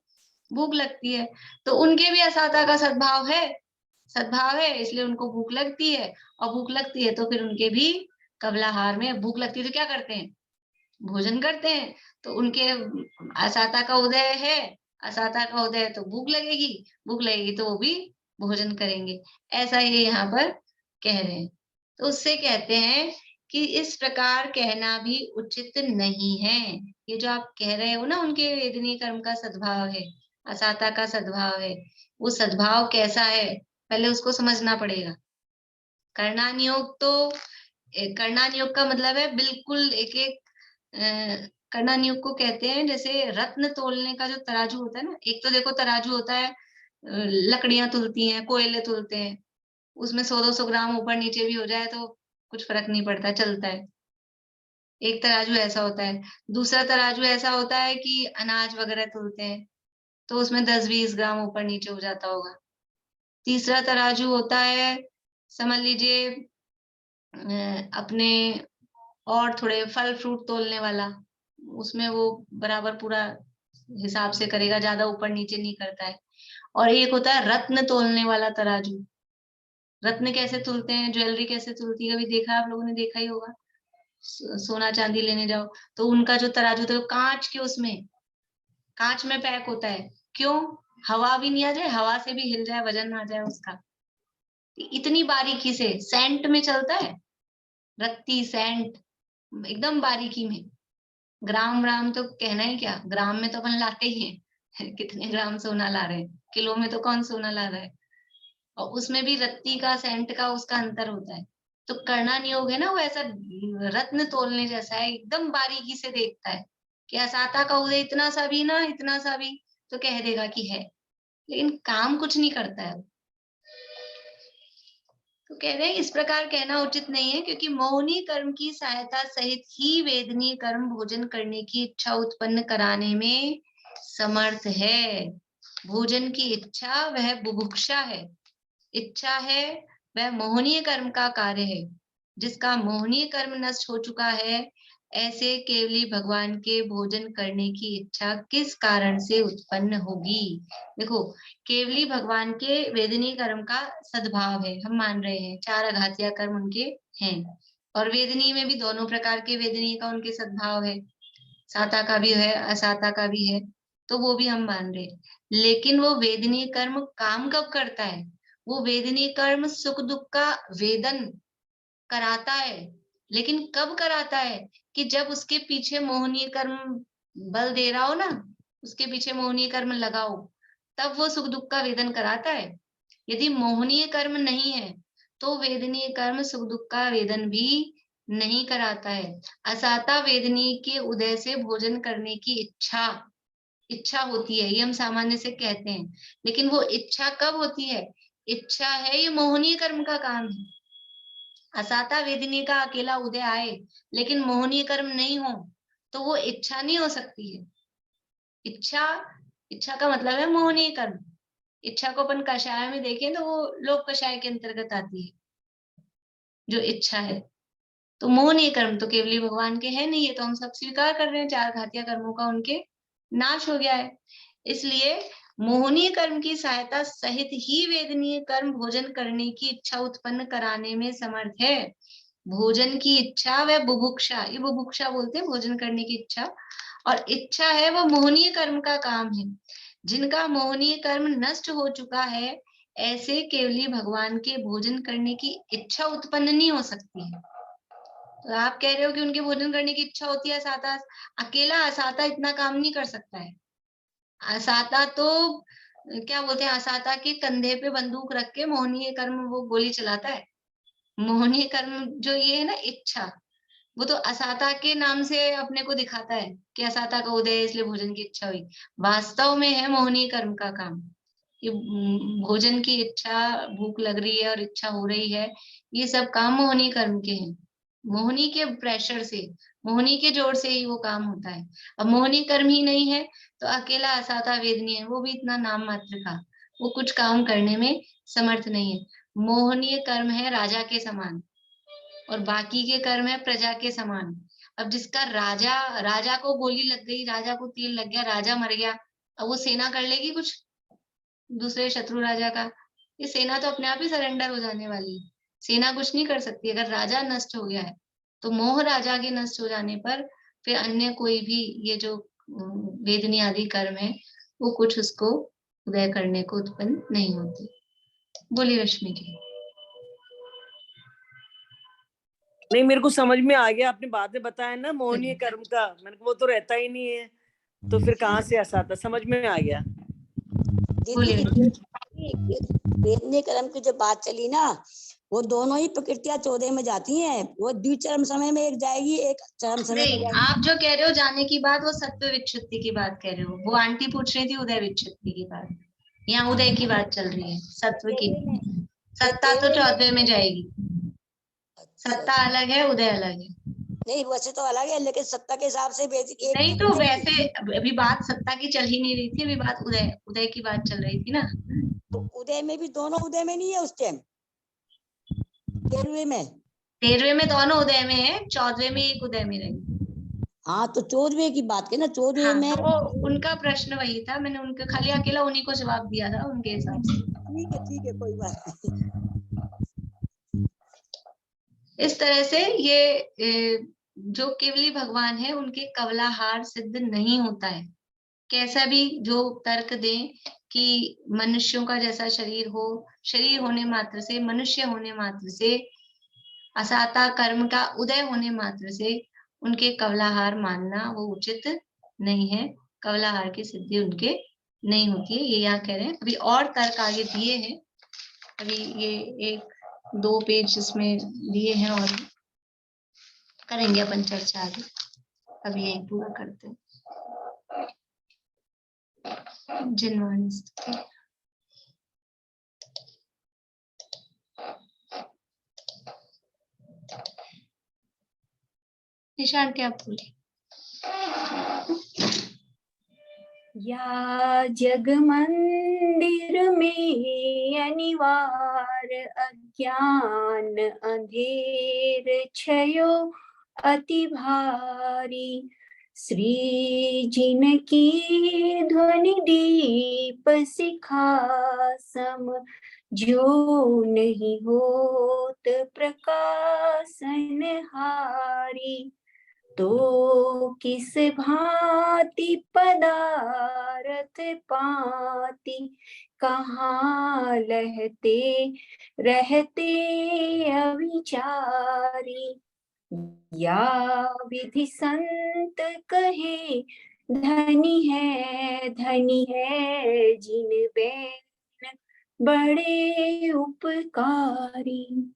भूख लगती है, तो उनके भी असाता का सद्भाव है, सद्भाव है, इसलिए उनको भूख लगती है। और भूख लगती है तो फिर उनके भी कवलाहार में भूख लगती है तो क्या करते हैं? भोजन करते हैं। तो उनके असाता का उदय है, असाता का उदय है तो भूख लगेगी, भूख लगेगी तो वो भी भोजन करेंगे। ऐसा ये यहाँ पर कह रहे हैं। तो उससे कहते हैं कि इस प्रकार कहना भी उचित नहीं है। ये जो आप कह रहे हो ना उनके वेदनीय कर्म का सद्भाव है, असाता का सद्भाव है, वो सद्भाव कैसा है पहले उसको समझना पड़ेगा। कर्णानियोग तो कर्णानियोग का मतलब है बिल्कुल एक एक कर्णानियोग को कहते हैं जैसे रत्न तोलने का जो तराजू होता है ना, एक तो देखो तराजू होता है लकड़ियां तुलती हैं, कोयले तुलते हैं, उसमें 100-200 ग्राम ऊपर नीचे भी हो जाए तो कुछ फर्क नहीं पड़ता, चलता है। एक तराजू ऐसा होता है। दूसरा तराजू ऐसा होता है कि अनाज वगैरह तुलते हैं, तो उसमें 10-20 ग्राम ऊपर नीचे हो जाता होगा। तीसरा तराजू होता है, समझ लीजिए अपने और थोड़े फल फ्रूट तोलने वाला, उसमें वो बराबर पूरा हिसाब से करेगा, ज्यादा ऊपर नीचे नहीं करता है। और एक होता है रत्न तोलने वाला तराजू। रत्न कैसे तुलते हैं, ज्वेलरी कैसे तुलती है, कभी देखा आप लोगों ने, देखा ही होगा। सोना चांदी लेने जाओ तो उनका जो तराजू होता है कांच के, उसमें कांच में पैक होता है। क्यों? हवा भी नहीं आ जाए, हवा से भी हिल जाए, वजन ना जाए उसका। इतनी बारीकी से सेंट में चलता है, रत्ती सेंट एकदम बारीकी में। ग्राम ग्राम तो कहना ही क्या, ग्राम में तो अपन लाते ही हैं कितने ग्राम सोना ला रहे हैं, किलो में तो कौन सोना ला रहा है। और उसमें भी रत्ती का सेंट का उसका अंतर होता है। तो करना नियोग है ना, वो ऐसा रत्न तोलने जैसा है, एकदम बारीकी से देखता है कि असाता का उदय इतना सा भी ना, इतना सा भी, तो कह देगा कि है। लेकिन काम कुछ नहीं करता है। तो कह रहे हैं इस प्रकार कहना उचित नहीं है, क्योंकि मौनी कर्म की सहायता सहित ही वेदनीय कर्म भोजन करने की इच्छा उत्पन्न कराने में समर्थ है। भोजन की इच्छा वह बुभुक्षा है, इच्छा है वह मोहनीय कर्म का कार्य है। जिसका मोहनीय कर्म नष्ट हो चुका है, ऐसे केवली भगवान के भोजन करने की इच्छा किस कारण से उत्पन्न होगी। देखो, केवली भगवान के वेदनीय कर्म का सद्भाव है, हम मान रहे हैं 4 आघातीय कर्म उनके हैं, और वेदनीय में भी दोनों प्रकार के वेदनीय का उनके सद्भाव है, साता का भी है असाता का भी है, तो वो भी हम मान रहे हैं। लेकिन वो वेदनीय कर्म काम कब करता है? वो वेदनीय कर्म सुख दुख का वेदन कराता है, लेकिन कब कराता है? कि जब उसके पीछे मोहनीय कर्म बल दे रहा हो ना, उसके पीछे मोहनीय कर्म लगाओ, तब वो सुख दुख का वेदन कराता है। यदि मोहनीय कर्म नहीं है तो वेदनीय कर्म सुख दुख का वेदन भी नहीं कराता है। असाता वेदनीय के उदय से भोजन करने की इच्छा होती है, ये हम सामान्य से कहते हैं, लेकिन वो इच्छा कब होती है? इच्छा है ये मोहनीय कर्म का काम है। असाता वेदनीय का अकेला उदय आए लेकिन मोहनीय कर्म नहीं हो तो वो इच्छा नहीं हो सकती है। इच्छा का मतलब है मोहनीय कर्म। इच्छा को अपन कषाय में देखें तो वो लोक कषाय के अंतर्गत आती है जो इच्छा है। तो मोहनीय कर्म तो केवली भगवान के है नहीं, है तो हम सब स्वीकार कर रहे हैं, 4 घातीय कर्मों का उनके नाश हो गया है। इसलिए मोहनीय कर्म की सहायता सहित ही वेदनीय कर्म भोजन करने की इच्छा उत्पन्न कराने में समर्थ है। भोजन की इच्छा व बुभुक्षा, ये बुभुक्षा बोलते हैं भोजन करने की इच्छा, और इच्छा है वह मोहनीय कर्म का काम है। जिनका मोहनीय कर्म नष्ट हो चुका है, ऐसे केवली भगवान के भोजन करने की इच्छा उत्पन्न नहीं हो सकती है। तो आप कह रहे हो कि उनके भोजन करने की इच्छा होती है, असाता अकेला असाता इतना काम नहीं कर सकता है। असाता तो क्या बोलते हैं, असाता के कंधे पे बंदूक रख के मोहनीय कर्म वो गोली चलाता है। मोहनीय कर्म जो ये है ना इच्छा, वो तो असाता के नाम से अपने को दिखाता है कि असाता का उदय है इसलिए भोजन की इच्छा हुई। वास्तव में है मोहनीय कर्म का काम कि भोजन की इच्छा, भूख लग रही है और इच्छा हो रही है, ये सब काम मोहनीय कर्म के हैं। मोहनी के प्रेशर से, मोहनी के जोर से ही वो काम होता है। अब मोहनी कर्म ही नहीं है तो अकेला असाता वेदनीय है, वो भी इतना नाम मात्र का, वो कुछ काम करने में समर्थ नहीं है। मोहनीय कर्म है राजा के समान और बाकी के कर्म है प्रजा के समान। अब जिसका राजा को गोली लग गई, राजा को तीर लग गया, राजा मर गया, अब वो सेना कर लेगी कुछ दूसरे शत्रु राजा का? ये सेना तो अपने आप ही सरेंडर हो जाने वाली है, सेना कुछ नहीं कर सकती। अगर राजा नष्ट हो गया है तो मोह राजा के नष्ट हो जाने पर फिर अन्य कोई भी ये जो वेदनी आदि कर्म है वो कुछ उसको उदय करने को उत्पन्न नहीं होती। बोलिए रश्मि जी। नहीं, मेरे को समझ में आ गया, आपने बाद में बताया ना मोहनीय कर्म का, मैंने वो तो रहता ही नहीं है, तो फिर कहाँ से असाता, समझ में आ गया। वेदनीय कर्म की जो बात चली ना, वो दोनों ही प्रकृतियां 14 में जाती हैं। वो द्विचरम समय में एक जाएगी, एक चरम समय में जाएगी। आप जो कह रहे हो जाने की बात, वो सत्व विच्छुत्ति की बात कह रहे हो। वो आंटी पूछ रही थी उदय विच्छुत्ति की बात, यहाँ उदय की बात चल रही है, सत्व की। सत्ता तो 14वें में जाएगी, सत्ता अलग है, उदय अलग है। नहीं, वैसे तो अलग है, लेकिन सत्ता के हिसाब से नहीं तो वैसे अभी बात सत्ता की चल ही नहीं रही थी, अभी बात उदय की बात चल रही थी ना। तो उदय में भी दोनों उदय में नहीं है उस टाइम, 13वें में दोनों उदय में है, 14वें में एक उदय में रहेगी। हाँ, तो 14वें की बात की ना, 14वें में तो वो उनका प्रश्न वही था, मैंने उनके खाली अकेला उन्हीं को जवाब दिया था उनके हिसाब से। ठीक है, कोई बात नहीं। इस तरह से ये जो केवली भगवान है उनके कवलाहार सिद्ध नहीं होता है। कैसा भी जो तर्क दें कि मनुष्यों का जैसा शरीर हो, शरीर होने मात्र से, मनुष्य होने मात्र से, असाता कर्म का उदय होने मात्र से उनके कवलाहार मानना वो उचित नहीं है। कवलाहार की सिद्धि उनके नहीं होती है, ये यहाँ कह रहे हैं। अभी और तर्क आगे दिए हैं, अभी ये 1-2 पेज इसमें दिए हैं और करेंगे अपन चर्चा आगे। अभी यही पूरा करते हैं। जिनवाणी स्तुति। निशान क्या आप बोले? या जग मंदिर में अनिवार अज्ञान अंधेर छयो अति भारी, श्री जिन की ध्वनि दीप शिखा सम, जो नहीं होत प्रकाशन हारी, तो किस भांति पदारथ पाती, कहाँ लहते रहते अविचारी, या विधि संत कहे धनी है जिन बैन बड़े उपकारी।